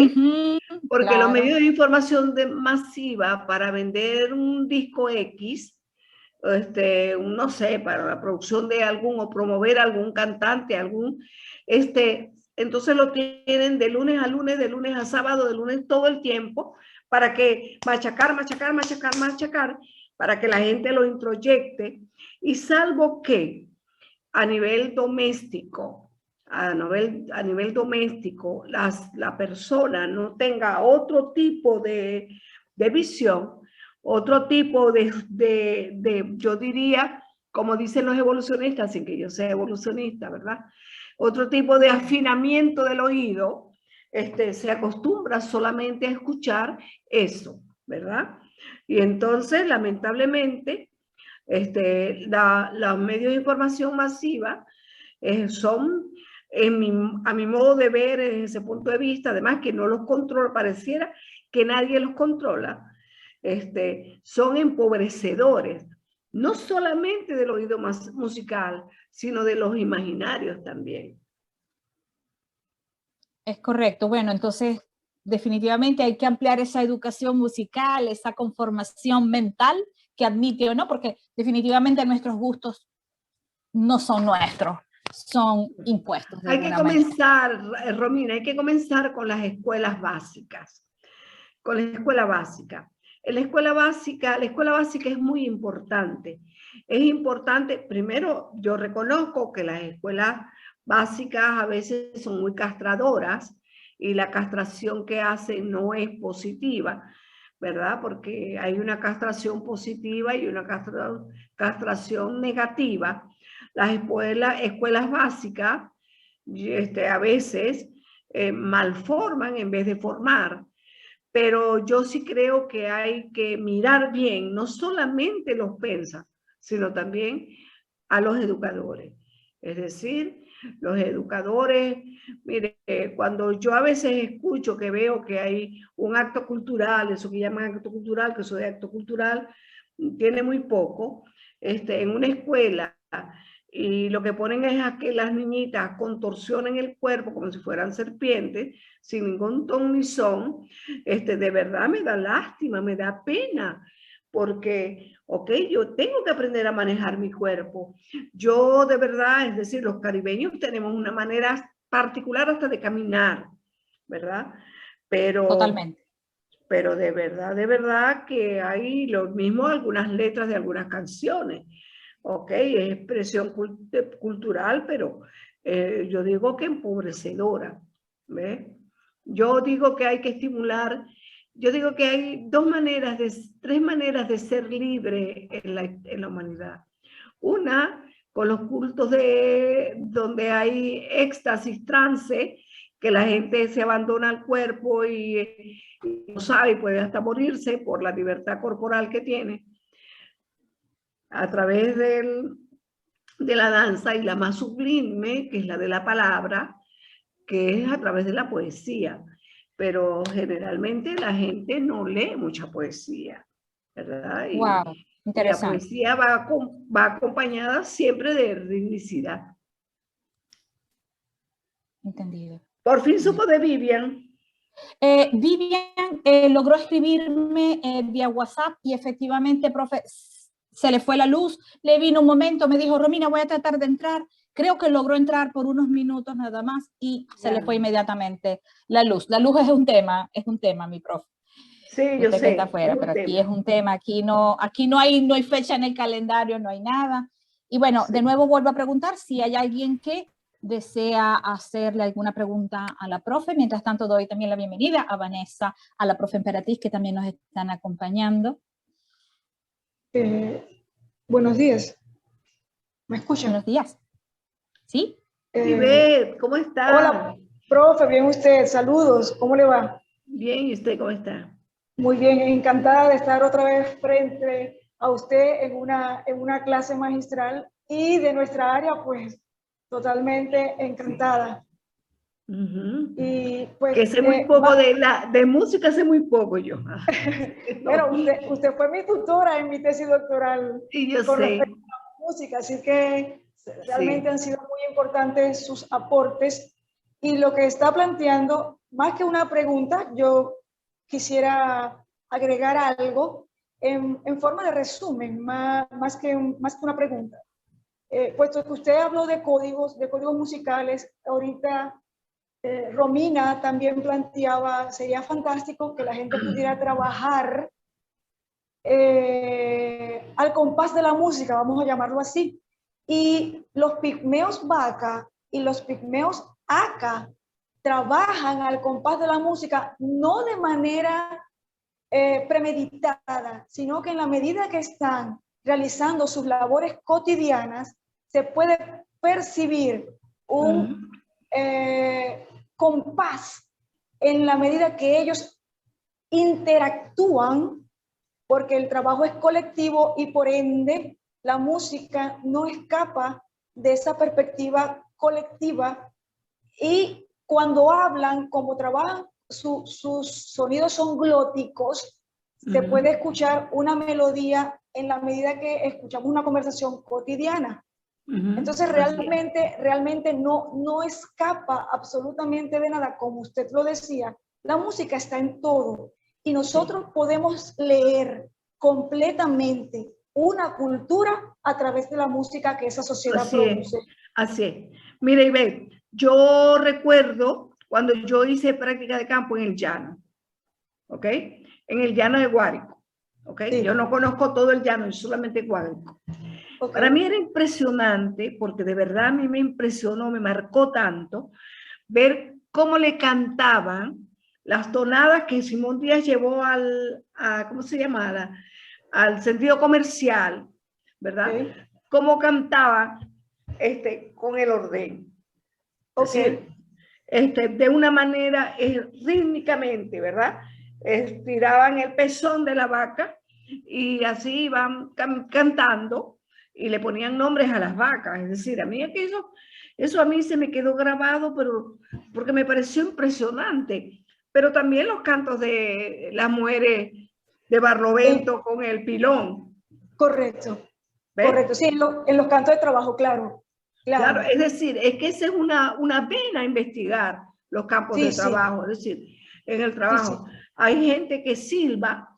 Speaker 2: Porque
Speaker 3: Claro.
Speaker 2: los medios de información masiva para vender un disco X, no sé, para la producción de algún o promover algún cantante, entonces lo tienen de lunes a lunes, de lunes a sábado, de lunes todo el tiempo, para que machacar, para que la gente lo introyecte, y salvo que a nivel doméstico, la persona no tenga otro tipo de visión, otro tipo yo diría, como dicen los evolucionistas, sin que yo sea evolucionista, ¿verdad? Otro tipo de afinamiento del oído, se acostumbra solamente a escuchar eso, ¿verdad? Y entonces, lamentablemente, los medios de información masiva son, a mi modo de ver, desde ese punto de vista, además que no los controla, pareciera que nadie los controla, son empobrecedores, no solamente del oído musical, sino de los imaginarios también.
Speaker 3: Es correcto. Bueno, entonces definitivamente hay que ampliar esa educación musical, esa conformación mental que admite o no, porque definitivamente nuestros gustos no son nuestros, son impuestos.
Speaker 2: Hay que comenzar, Romina, hay que comenzar con las escuelas básicas, con la escuela básica. La escuela básica es muy importante. Es importante, primero, yo reconozco que las escuelas básicas a veces son muy castradoras y la castración que hacen no es positiva, ¿verdad? Porque hay una castración positiva y una castración negativa. Las escuelas básicas a veces malforman en vez de formar, pero yo sí creo que hay que mirar bien, no solamente los pensas, sino también a los educadores. Es decir, los educadores, mire, cuando yo a veces escucho que veo que hay un acto cultural, eso que llaman acto cultural, que eso de acto cultural tiene muy poco, en una escuela, y lo que ponen es a que las niñitas contorsionen el cuerpo como si fueran serpientes, sin ningún ton ni son, de verdad me da lástima, me da pena, porque, ok, yo tengo que aprender a manejar mi cuerpo. Yo de verdad, es decir, los caribeños tenemos una manera particular hasta de caminar, ¿verdad?
Speaker 3: Totalmente.
Speaker 2: Pero de verdad que hay lo mismo algunas letras de algunas canciones. Ok, es expresión cultural, pero yo digo que empobrecedora. ¿Ves? Yo digo que hay que estimular, yo digo que hay tres maneras de ser libre en la humanidad. Una, con los cultos donde hay éxtasis, trance, que la gente se abandona al cuerpo y no sabe, puede hasta morirse por la libertad corporal que tiene, a través de la danza, y la más sublime, que es la de la palabra, que es a través de la poesía. Pero generalmente la gente no lee mucha poesía, ¿verdad?
Speaker 3: Wow,
Speaker 2: Y la
Speaker 3: interesante.
Speaker 2: poesía va acompañada siempre de ritmicidad.
Speaker 3: Entendido.
Speaker 2: Por fin supo de Vivian.
Speaker 3: Vivian logró escribirme vía WhatsApp y efectivamente, profe, se le fue la luz, le vino un momento, me dijo, Romina, voy a tratar de entrar. Creo que logró entrar por unos minutos nada más y se le fue inmediatamente la luz. La luz es un tema, mi profe.
Speaker 2: Sí, yo
Speaker 3: Usted que
Speaker 2: sé.
Speaker 3: está afuera, pero aquí es un tema, aquí no hay fecha en el calendario, no hay nada. Y bueno,
Speaker 2: Sí.
Speaker 3: de nuevo vuelvo a preguntar si hay alguien que desea hacerle alguna pregunta a la profe. Mientras tanto, doy también la bienvenida a Vanessa, a la profe Emperatriz, que también nos están acompañando.
Speaker 4: Buenos días. ¿Me escuchan?
Speaker 3: Buenos días. ¿Sí?
Speaker 2: Ivette, ¿cómo está?
Speaker 4: Hola, profe, bien usted. Saludos. ¿Cómo le va?
Speaker 2: Bien, ¿y usted cómo está?
Speaker 4: Muy bien, encantada de estar otra vez frente a usted en una clase magistral y de nuestra área, pues, totalmente encantada.
Speaker 2: Uh-huh.
Speaker 4: Y pues...
Speaker 2: Que sé muy poco de música, sé muy poco yo.
Speaker 4: Bueno, usted fue mi tutora en mi tesis doctoral
Speaker 2: y yo
Speaker 4: con
Speaker 2: sé.
Speaker 4: respecto a la música, así que realmente han sido muy importantes sus aportes. Y lo que está planteando, más que una pregunta, yo quisiera agregar algo en forma de resumen, más que una pregunta. Puesto que usted habló de códigos musicales, ahorita Romina también planteaba, sería fantástico que la gente pudiera trabajar al compás de la música, vamos a llamarlo así. Y los pigmeos Vaca y los pigmeos Aca trabajan al compás de la música, no de manera premeditada, sino que en la medida que están realizando sus labores cotidianas, se puede percibir un compás en la medida que ellos interactúan, porque el trabajo es colectivo y por ende la música no escapa de esa perspectiva colectiva. Y cuando hablan, como trabajan, sus sonidos son glóticos, se puede escuchar una melodía en la medida que escuchamos una conversación cotidiana. Entonces realmente no escapa absolutamente de nada, como usted lo decía. La música está en todo y nosotros podemos leer completamente una cultura a través de la música que esa sociedad produce.
Speaker 2: Así es. Mira, Ivette, yo recuerdo cuando yo hice práctica de campo en el llano, ¿ok? En el llano de Guárico, ¿ok? Sí. Yo no conozco todo el llano, solamente Guárico. Okay. Para mí era impresionante, porque de verdad a mí me impresionó, me marcó tanto, ver cómo le cantaban las tonadas que Simón Díaz llevó ¿cómo se llama? Al sentido comercial, ¿verdad? Okay. Cómo cantaban con el orden. Okay. Es decir, de una manera rítmicamente, ¿verdad? Estiraban el pezón de la vaca y así iban cantando y le ponían nombres a las vacas. Es decir, a mí eso a mí se me quedó grabado, pero porque me pareció impresionante. Pero también los cantos de las mujeres de Barlovento con el pilón.
Speaker 4: Correcto. ¿Ves? Correcto, sí, en los cantos de trabajo, claro.
Speaker 2: Claro, es decir, es que esa es una pena investigar los campos de trabajo, es decir, en el trabajo hay gente que silba,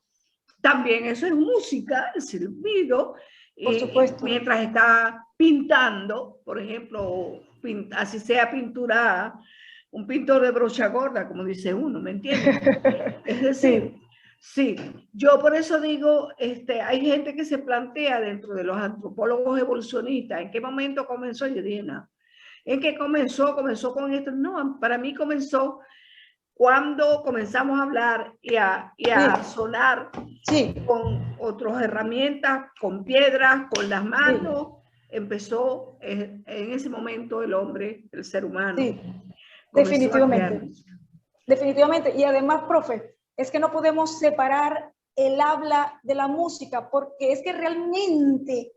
Speaker 2: también eso es música, el silbido,
Speaker 4: por supuesto.
Speaker 2: Mientras está pintando, por ejemplo, así sea pintura, un pintor de brocha gorda, como dice uno, ¿me entiendes? Es decir, sí, yo por eso digo, hay gente que se plantea dentro de los antropólogos evolucionistas, ¿en qué momento comenzó? Yo dije, no, ¿en qué comenzó? Comenzó con esto. No, para mí comenzó cuando comenzamos a hablar y a sonar con otras herramientas, con piedras, con las manos. Empezó en ese momento el hombre, el ser humano.
Speaker 4: Sí, definitivamente. Definitivamente. Y además, profe, es que no podemos separar el habla de la música, porque es que realmente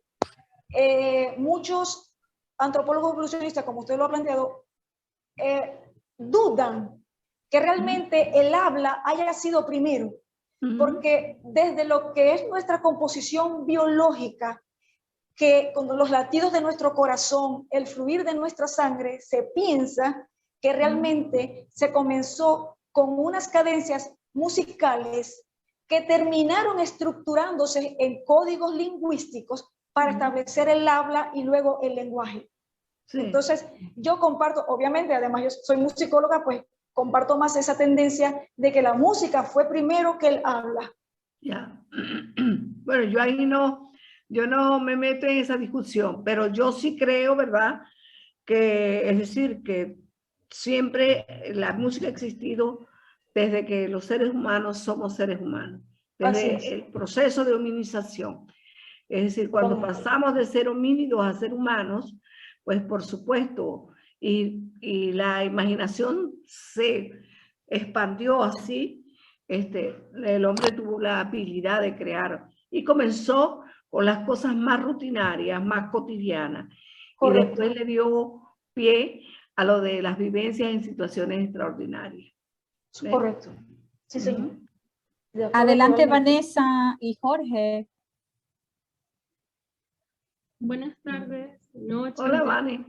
Speaker 4: muchos antropólogos evolucionistas, como usted lo ha planteado, dudan que realmente el habla haya sido primero, porque desde lo que es nuestra composición biológica, que con los latidos de nuestro corazón, el fluir de nuestra sangre, se piensa que realmente se comenzó con unas cadencias musicales que terminaron estructurándose en códigos lingüísticos para establecer el habla y luego el lenguaje. Sí. Entonces, yo comparto, obviamente, además yo soy musicóloga, pues comparto más esa tendencia de que la música fue primero que el habla.
Speaker 2: Ya. Bueno, yo ahí no, yo no me meto en esa discusión, pero yo sí creo, ¿verdad? Que, es decir, que siempre la música ha existido desde que los seres humanos somos seres humanos, desde el proceso de hominización. Es decir, cuando pasamos de ser homínidos a ser humanos, pues por supuesto, y la imaginación se expandió así, el hombre tuvo la habilidad de crear y comenzó con las cosas más rutinarias, más cotidianas. Correcto. Y después le dio pie a lo de las vivencias en situaciones extraordinarias.
Speaker 4: ¿Ves? Correcto. Sí, señor.
Speaker 3: Adelante, Vanessa y Jorge.
Speaker 5: Buenas tardes, noches.
Speaker 2: Hola, Vane.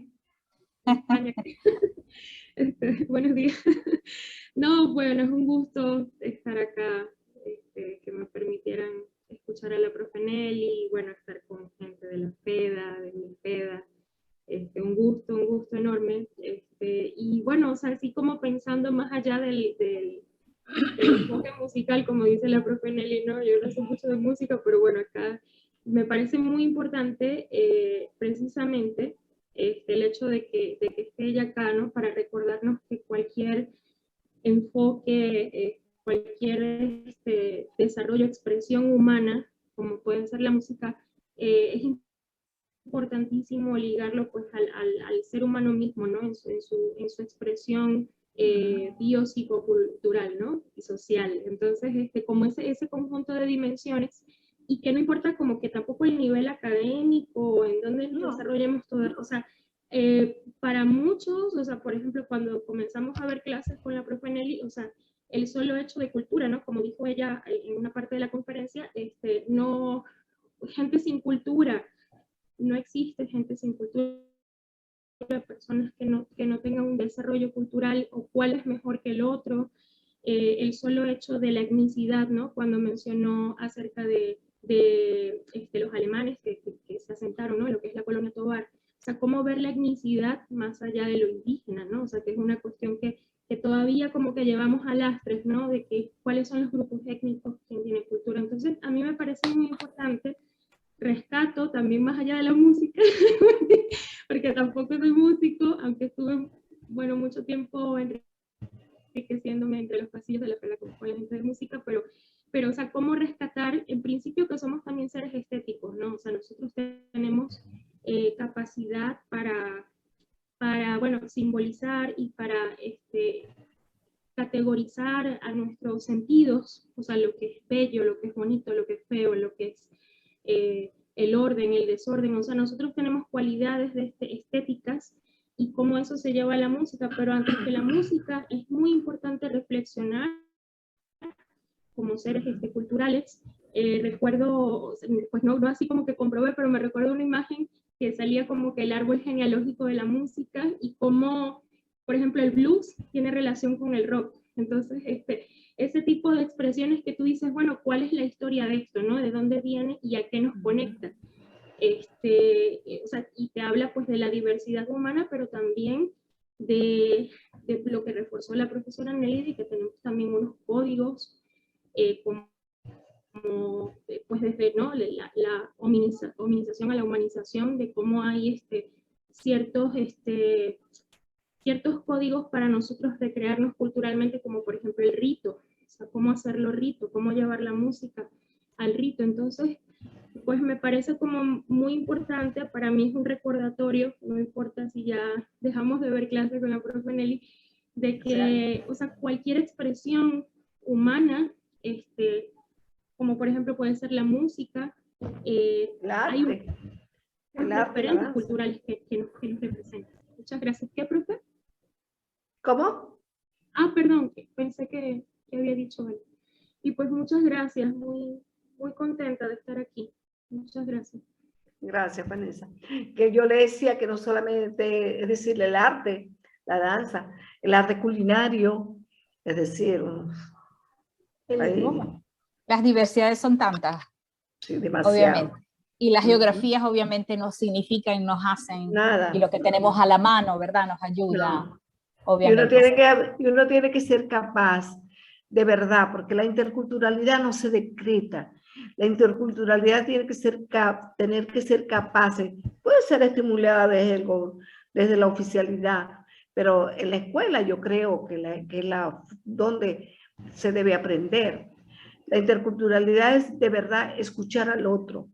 Speaker 5: Buenos días. No, bueno, es un gusto estar acá, que me permitieran escuchar a la profe Nelly y bueno, estar con gente de la FEDA, de mi FEDA. Un gusto enorme. Y bueno, o sea, así como pensando más allá del enfoque musical, como dice la profe Nelly, ¿no? Yo no sé mucho de música, pero bueno, acá me parece muy importante precisamente el hecho de que esté ella acá, ¿no? Para recordarnos que cualquier enfoque, cualquier desarrollo, expresión humana, como puede ser la música, es importantísimo ligarlo pues al ser humano mismo, ¿no? En su expresión biopsicocultural, ¿no? Y social. Entonces, como ese conjunto de dimensiones, y que no importa como que tampoco el nivel académico, en donde nos desarrollemos todo, o sea, para muchos, o sea, por ejemplo, cuando comenzamos a ver clases con la profe Nelly, o sea, el solo hecho de cultura, ¿no? Como dijo ella en una parte de la conferencia, no, gente sin cultura, no existe gente sin cultura, personas que no tengan un desarrollo cultural o cuál es mejor que el otro, el solo hecho de la etnicidad, ¿no? Cuando mencionó acerca de los alemanes que se asentaron, ¿no? En lo que es la colonia Tovar, o sea, cómo ver la etnicidad más allá de lo indígena, ¿no? O sea, que es una cuestión que todavía como que llevamos a lastres, ¿no? De que cuáles son los grupos étnicos que tienen cultura. Entonces, a mí me parece muy importante, rescato también más allá de la música, porque tampoco soy músico, aunque estuve, bueno, mucho tiempo enriqueciéndome entre los pasillos de la escuela con la gente de música, pero, o sea, cómo rescatar, en principio, que somos también seres estéticos, ¿no? O sea, nosotros tenemos capacidad para, bueno, simbolizar y para categorizar a nuestros sentidos, o sea, lo que es bello, lo que es bonito, lo que es feo, lo que es el orden, el desorden, o sea, nosotros tenemos cualidades estéticas y cómo eso se lleva a la música, pero antes que la música es muy importante reflexionar como seres culturales. Recuerdo, pues no así como que comprobé, pero me recuerdo una imagen que salía como que el árbol genealógico de la música y cómo, por ejemplo, el blues tiene relación con el rock. Entonces, ese tipo de expresiones que tú dices, bueno, ¿cuál es la historia de esto, no? ¿De dónde viene y a qué nos conecta? O sea, y te habla pues de la diversidad humana, pero también de lo que reforzó la profesora Nelly, que tenemos también unos códigos, como pues desde, ¿no?, la hominización a la humanización, de cómo hay ciertos códigos para nosotros recrearnos culturalmente, como por ejemplo el rito, o sea, cómo hacerlo rito, cómo llevar la música al rito. Entonces, pues me parece como muy importante, para mí es un recordatorio, no importa si ya dejamos de ver clases con la profe Nelly, de que, o sea, cualquier expresión humana, como por ejemplo puede ser la música, hay referentes culturales que nos representan. Muchas gracias. ¿Qué, profe?
Speaker 2: ¿Cómo?
Speaker 5: Ah, perdón, pensé que había dicho algo. Y pues muchas gracias, muy, muy contenta de estar aquí. Muchas gracias.
Speaker 2: Gracias, Vanessa. Que yo le decía que no solamente, es decir, el arte, la danza, el arte culinario, es decir,
Speaker 3: las diversidades son tantas,
Speaker 2: sí, demasiado.
Speaker 3: Obviamente. Y las geografías obviamente nos significan, nos hacen,
Speaker 2: nada.
Speaker 3: Y lo que tenemos a la mano, ¿verdad? Nos ayuda,
Speaker 2: No.
Speaker 3: obviamente.
Speaker 2: Y uno tiene que ser capaz, de verdad, porque la interculturalidad no se decreta. La interculturalidad tiene que ser tener que ser capaces, puede ser estimulada desde la oficialidad, pero en la escuela yo creo que es donde se debe aprender. La interculturalidad es de verdad escuchar al otro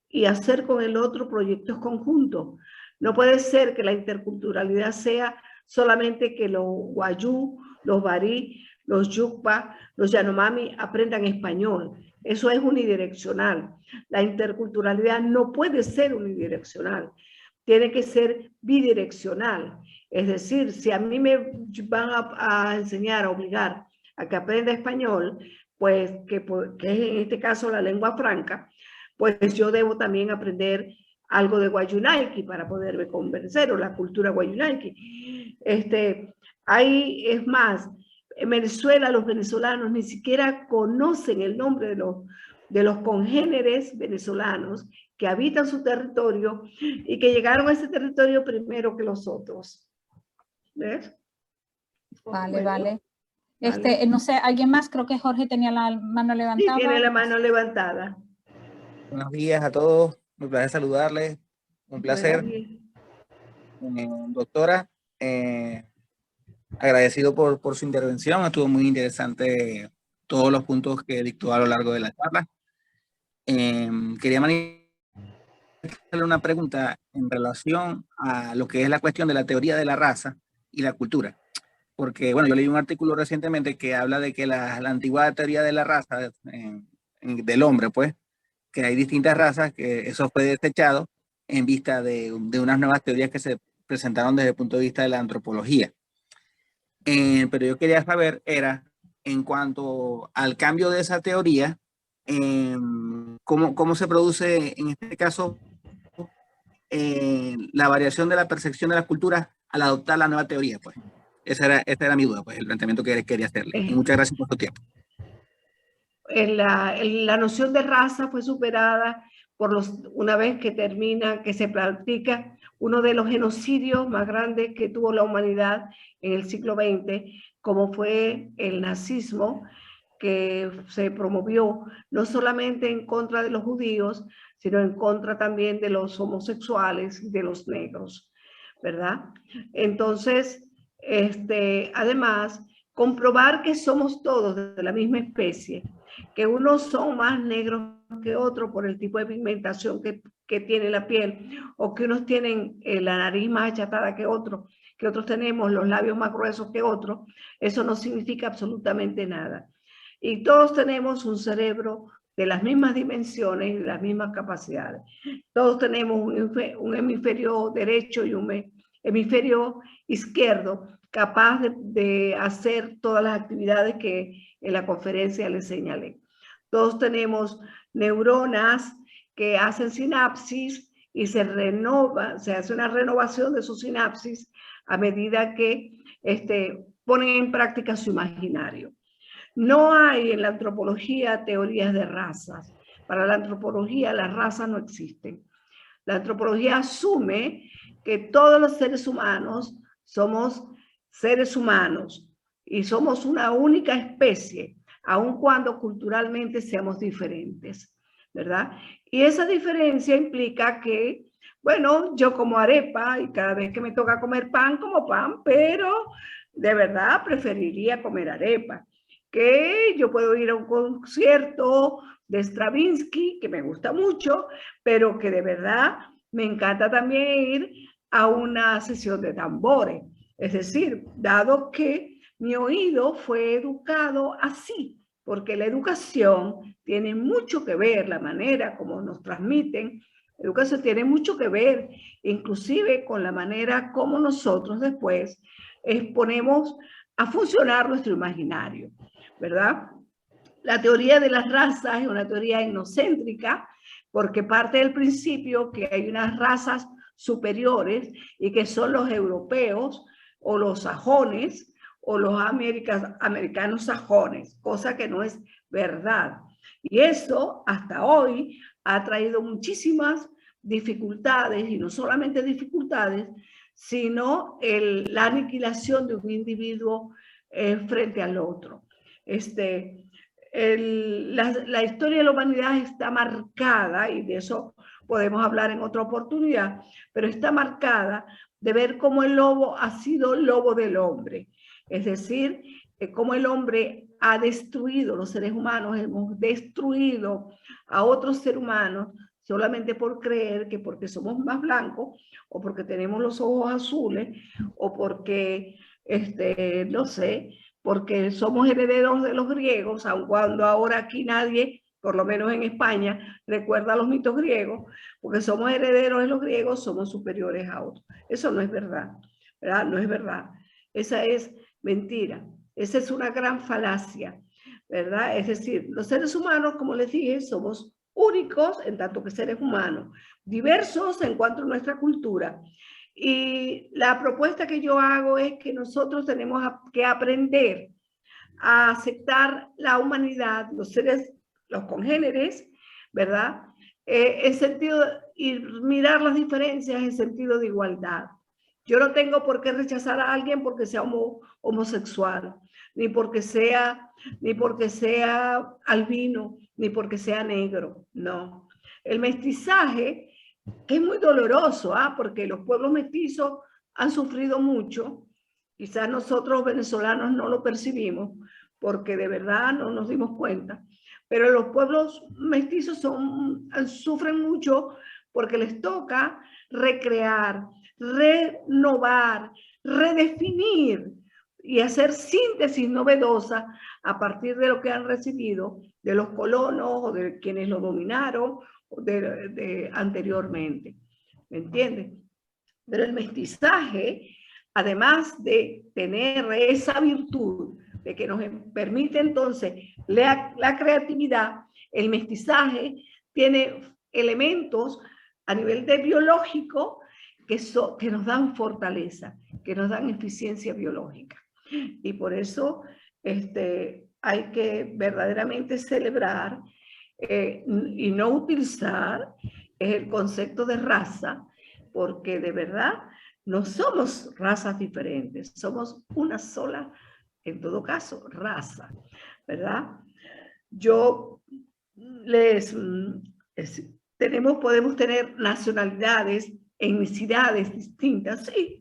Speaker 2: y hacer con el otro proyectos conjuntos. No puede ser que la interculturalidad sea solamente que los guayú, los barí, los yucpa, los yanomami aprendan español. Eso es unidireccional. La interculturalidad no puede ser unidireccional. Tiene que ser bidireccional. Es decir, si a mí me van a enseñar, a obligar a que aprenda español, pues que es en este caso la lengua franca, pues yo debo también aprender algo de Guayunaiki para poderme convencer, o la cultura Guayunaiki. Ahí es más, en Venezuela los venezolanos ni siquiera conocen el nombre de los congéneres venezolanos que habitan su territorio y que llegaron a ese territorio primero que los otros. ¿Ves?
Speaker 3: Vale,
Speaker 2: bueno,
Speaker 3: vale. No sé, ¿alguien más? Creo que Jorge tenía la mano levantada.
Speaker 2: Sí, tiene la mano levantada.
Speaker 6: Buenos días a todos, un placer saludarles, un placer. Doctora, agradecido por su intervención, estuvo muy interesante todos los puntos que dictó a lo largo de la charla. Quería manifestarle una pregunta en relación a lo que es la cuestión de la teoría de la raza y la cultura. Porque, bueno, yo leí un artículo recientemente que habla de que la antigua teoría de la raza del hombre, pues, que hay distintas razas, que eso fue desechado en vista de unas nuevas teorías que se presentaron desde el punto de vista de la antropología. Pero yo quería saber, en cuanto al cambio de esa teoría, ¿cómo se produce en este caso la variación de la percepción de las culturas al adoptar la nueva teoría? Pues esa era mi duda, pues el planteamiento que quería hacerle. Y muchas gracias por su tiempo.
Speaker 2: La noción de raza fue superada una vez que se practica uno de los genocidios más grandes que tuvo la humanidad en el siglo XX, como fue el nazismo, que se promovió no solamente en contra de los judíos, sino en contra también de los homosexuales y de los negros, ¿verdad? Entonces, además, comprobar que somos todos de la misma especie, que unos son más negros que otros por el tipo de pigmentación que tiene la piel, o que unos tienen la nariz más achatada que otros tenemos los labios más gruesos que otros, eso no significa absolutamente nada. Y todos tenemos un cerebro de las mismas dimensiones y de las mismas capacidades. Todos tenemos un hemisferio derecho y un hemisferio izquierdo capaz de hacer todas las actividades que en la conferencia les señalé. Todos tenemos neuronas que hacen sinapsis y se hace una renovación de sus sinapsis a medida que ponen en práctica su imaginario. No hay en la antropología teorías de razas. Para la antropología las razas no existen. La antropología asume que todos los seres humanos somos seres humanos y somos una única especie, aun cuando culturalmente seamos diferentes, ¿verdad? Y esa diferencia implica que, bueno, yo como arepa y cada vez que me toca comer pan, como pan, pero de verdad preferiría comer arepa. Que yo puedo ir a un concierto de Stravinsky, que me gusta mucho, pero que de verdad me encanta también ir a una sesión de tambores. Es decir, dado que mi oído fue educado así, porque la educación tiene mucho que ver, la manera como nos transmiten, la educación tiene mucho que ver, inclusive con la manera como nosotros después ponemos a funcionar nuestro imaginario, ¿verdad? La teoría de las razas es una teoría etnocéntrica porque parte del principio que hay unas razas superiores y que son los europeos o los sajones o los americanos sajones, cosa que no es verdad. Y eso hasta hoy ha traído muchísimas dificultades, y no solamente dificultades, sino la aniquilación de un individuo frente al otro. La historia de la humanidad está marcada, y de eso podemos hablar en otra oportunidad, pero está marcada de ver cómo el lobo ha sido lobo del hombre. Es decir, cómo el hombre ha destruido, los seres humanos hemos destruido a otros seres humanos solamente por creer que porque somos más blancos o porque tenemos los ojos azules o porque, no sé, porque somos herederos de los griegos, aun cuando ahora aquí nadie, por lo menos en España, recuerda los mitos griegos, porque somos herederos de los griegos, somos superiores a otros. Eso no es verdad, ¿verdad? No es verdad. Esa es mentira. Esa es una gran falacia, ¿verdad? Es decir, los seres humanos, como les dije, somos únicos en tanto que seres humanos, diversos en cuanto a nuestra cultura. Y la propuesta que yo hago es que nosotros tenemos que aprender a aceptar la humanidad, los seres, los congéneres, ¿verdad? En sentido, y mirar las diferencias en sentido de igualdad. Yo no tengo por qué rechazar a alguien porque sea homosexual, ni porque sea albino, ni porque sea negro, no. El mestizaje, que es muy doloroso, porque los pueblos mestizos han sufrido mucho. Quizás nosotros venezolanos no lo percibimos porque de verdad no nos dimos cuenta, pero los pueblos mestizos sufren mucho porque les toca recrear, renovar, redefinir y hacer síntesis novedosa a partir de lo que han recibido de los colonos o de quienes lo dominaron anteriormente. ¿Me entienden? Pero el mestizaje, además de tener esa virtud de que nos permite entonces la creatividad, el mestizaje tiene elementos a nivel de biológico que nos dan fortaleza, que nos dan eficiencia biológica. Y por eso hay que verdaderamente celebrar y no utilizar el concepto de raza, porque de verdad no somos razas diferentes, somos una sola, en todo caso, raza, ¿verdad? Podemos tener nacionalidades, etnicidades distintas, sí.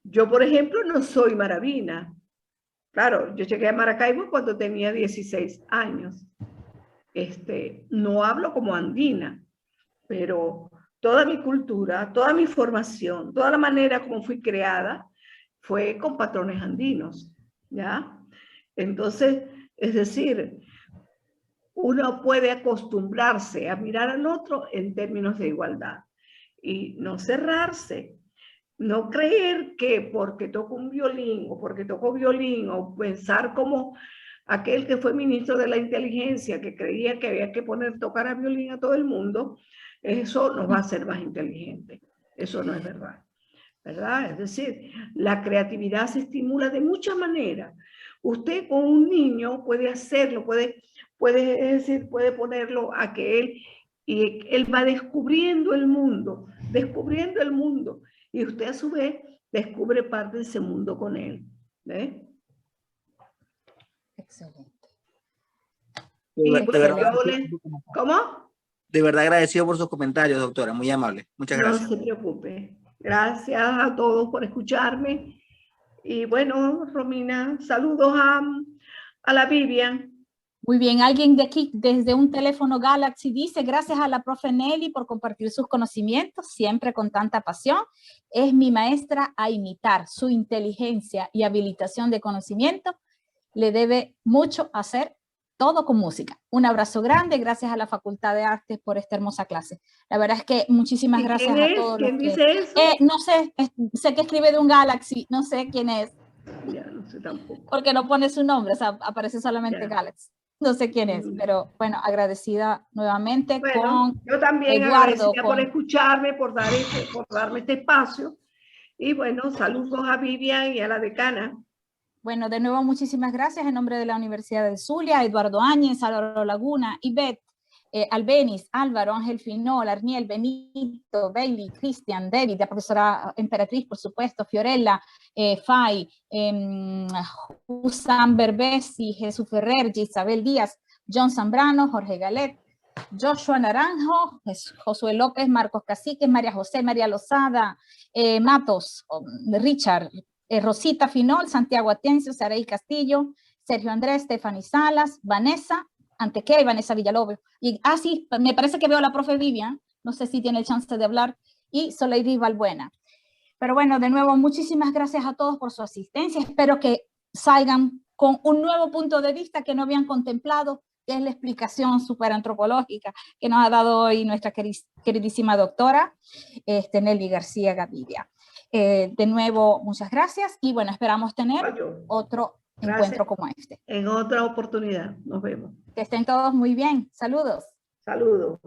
Speaker 2: Yo, por ejemplo, no soy maravina. Claro, yo llegué a Maracaibo cuando tenía 16 años. No hablo como andina, pero toda mi cultura, toda mi formación, toda la manera como fui creada fue con patrones andinos, ¿ya? Entonces, es decir, uno puede acostumbrarse a mirar al otro en términos de igualdad y no cerrarse. No creer que porque toco un violín o porque toco violín o pensar como aquel que fue ministro de la inteligencia que creía que había que tocar a violín a todo el mundo, eso nos va a hacer más inteligentes. Eso no es verdad, ¿verdad? Es decir, la creatividad se estimula de muchas maneras. Usted con un niño puede hacerlo, puede ponerlo a que él y él va descubriendo el mundo, y usted a su vez descubre parte de ese mundo con él. ¿Ve?
Speaker 3: Excelente.
Speaker 2: Y
Speaker 6: De
Speaker 2: bueno,
Speaker 6: verdad,
Speaker 2: ¿cómo?
Speaker 6: de verdad agradecido por sus comentarios, doctora, muy amable. Muchas gracias.
Speaker 2: No se preocupe. Gracias a todos por escucharme. Y bueno, Romina, saludos a la Vivian.
Speaker 3: Muy bien, alguien de aquí desde un teléfono Galaxy dice: gracias a la profe Nelly por compartir sus conocimientos, siempre con tanta pasión. Es mi maestra a imitar. Su inteligencia y habilitación de conocimiento le debe mucho hacer todo con música. Un abrazo grande, gracias a la Facultad de Artes por esta hermosa clase. La verdad es que muchísimas gracias a todos.
Speaker 2: ¿Quién dice eso?
Speaker 3: No sé, sé que escribe de un Galaxy, no sé quién es.
Speaker 2: Ya, no sé tampoco.
Speaker 3: Porque no pone su nombre, o sea, aparece solamente Galaxy. No sé quién es, pero bueno, agradecida nuevamente con
Speaker 2: yo también
Speaker 3: Eduardo.
Speaker 2: Agradecida por escucharme, por darme este espacio. Y bueno, saludos a Vivian y a la decana.
Speaker 3: Bueno, de nuevo muchísimas gracias en nombre de la Universidad del Zulia, Eduardo Áñez, Álvaro Laguna, Ivette, Albeniz, Álvaro, Ángel Finol, Arniel, Benito, Bailey, Cristian, David, la profesora Emperatriz, por supuesto, Fiorella, Fay, Husam Berbesi, Jesús Ferrer, Isabel Díaz, John Zambrano, Jorge Galet, Joshua Naranjo, Josué López, Marcos Cacique, María José, María Lozada, Matos, Richard, Rosita Finol, Santiago Atencio, Saraí Castillo, Sergio Andrés, Stephanie Salas, Vanessa Antequera y Vanessa Villalobos. Y sí, me parece que veo a la profe Vivian, no sé si tiene el chance de hablar, y Soleil Valbuena. Pero bueno, de nuevo, muchísimas gracias a todos por su asistencia. Espero que salgan con un nuevo punto de vista que no habían contemplado, que es la explicación súper antropológica que nos ha dado hoy nuestra queridísima doctora Nelly García Gaviria. De nuevo, muchas gracias y bueno, esperamos tener otro encuentro como este.
Speaker 2: En otra oportunidad, nos vemos.
Speaker 3: Que estén todos muy bien. Saludos.
Speaker 2: Saludos.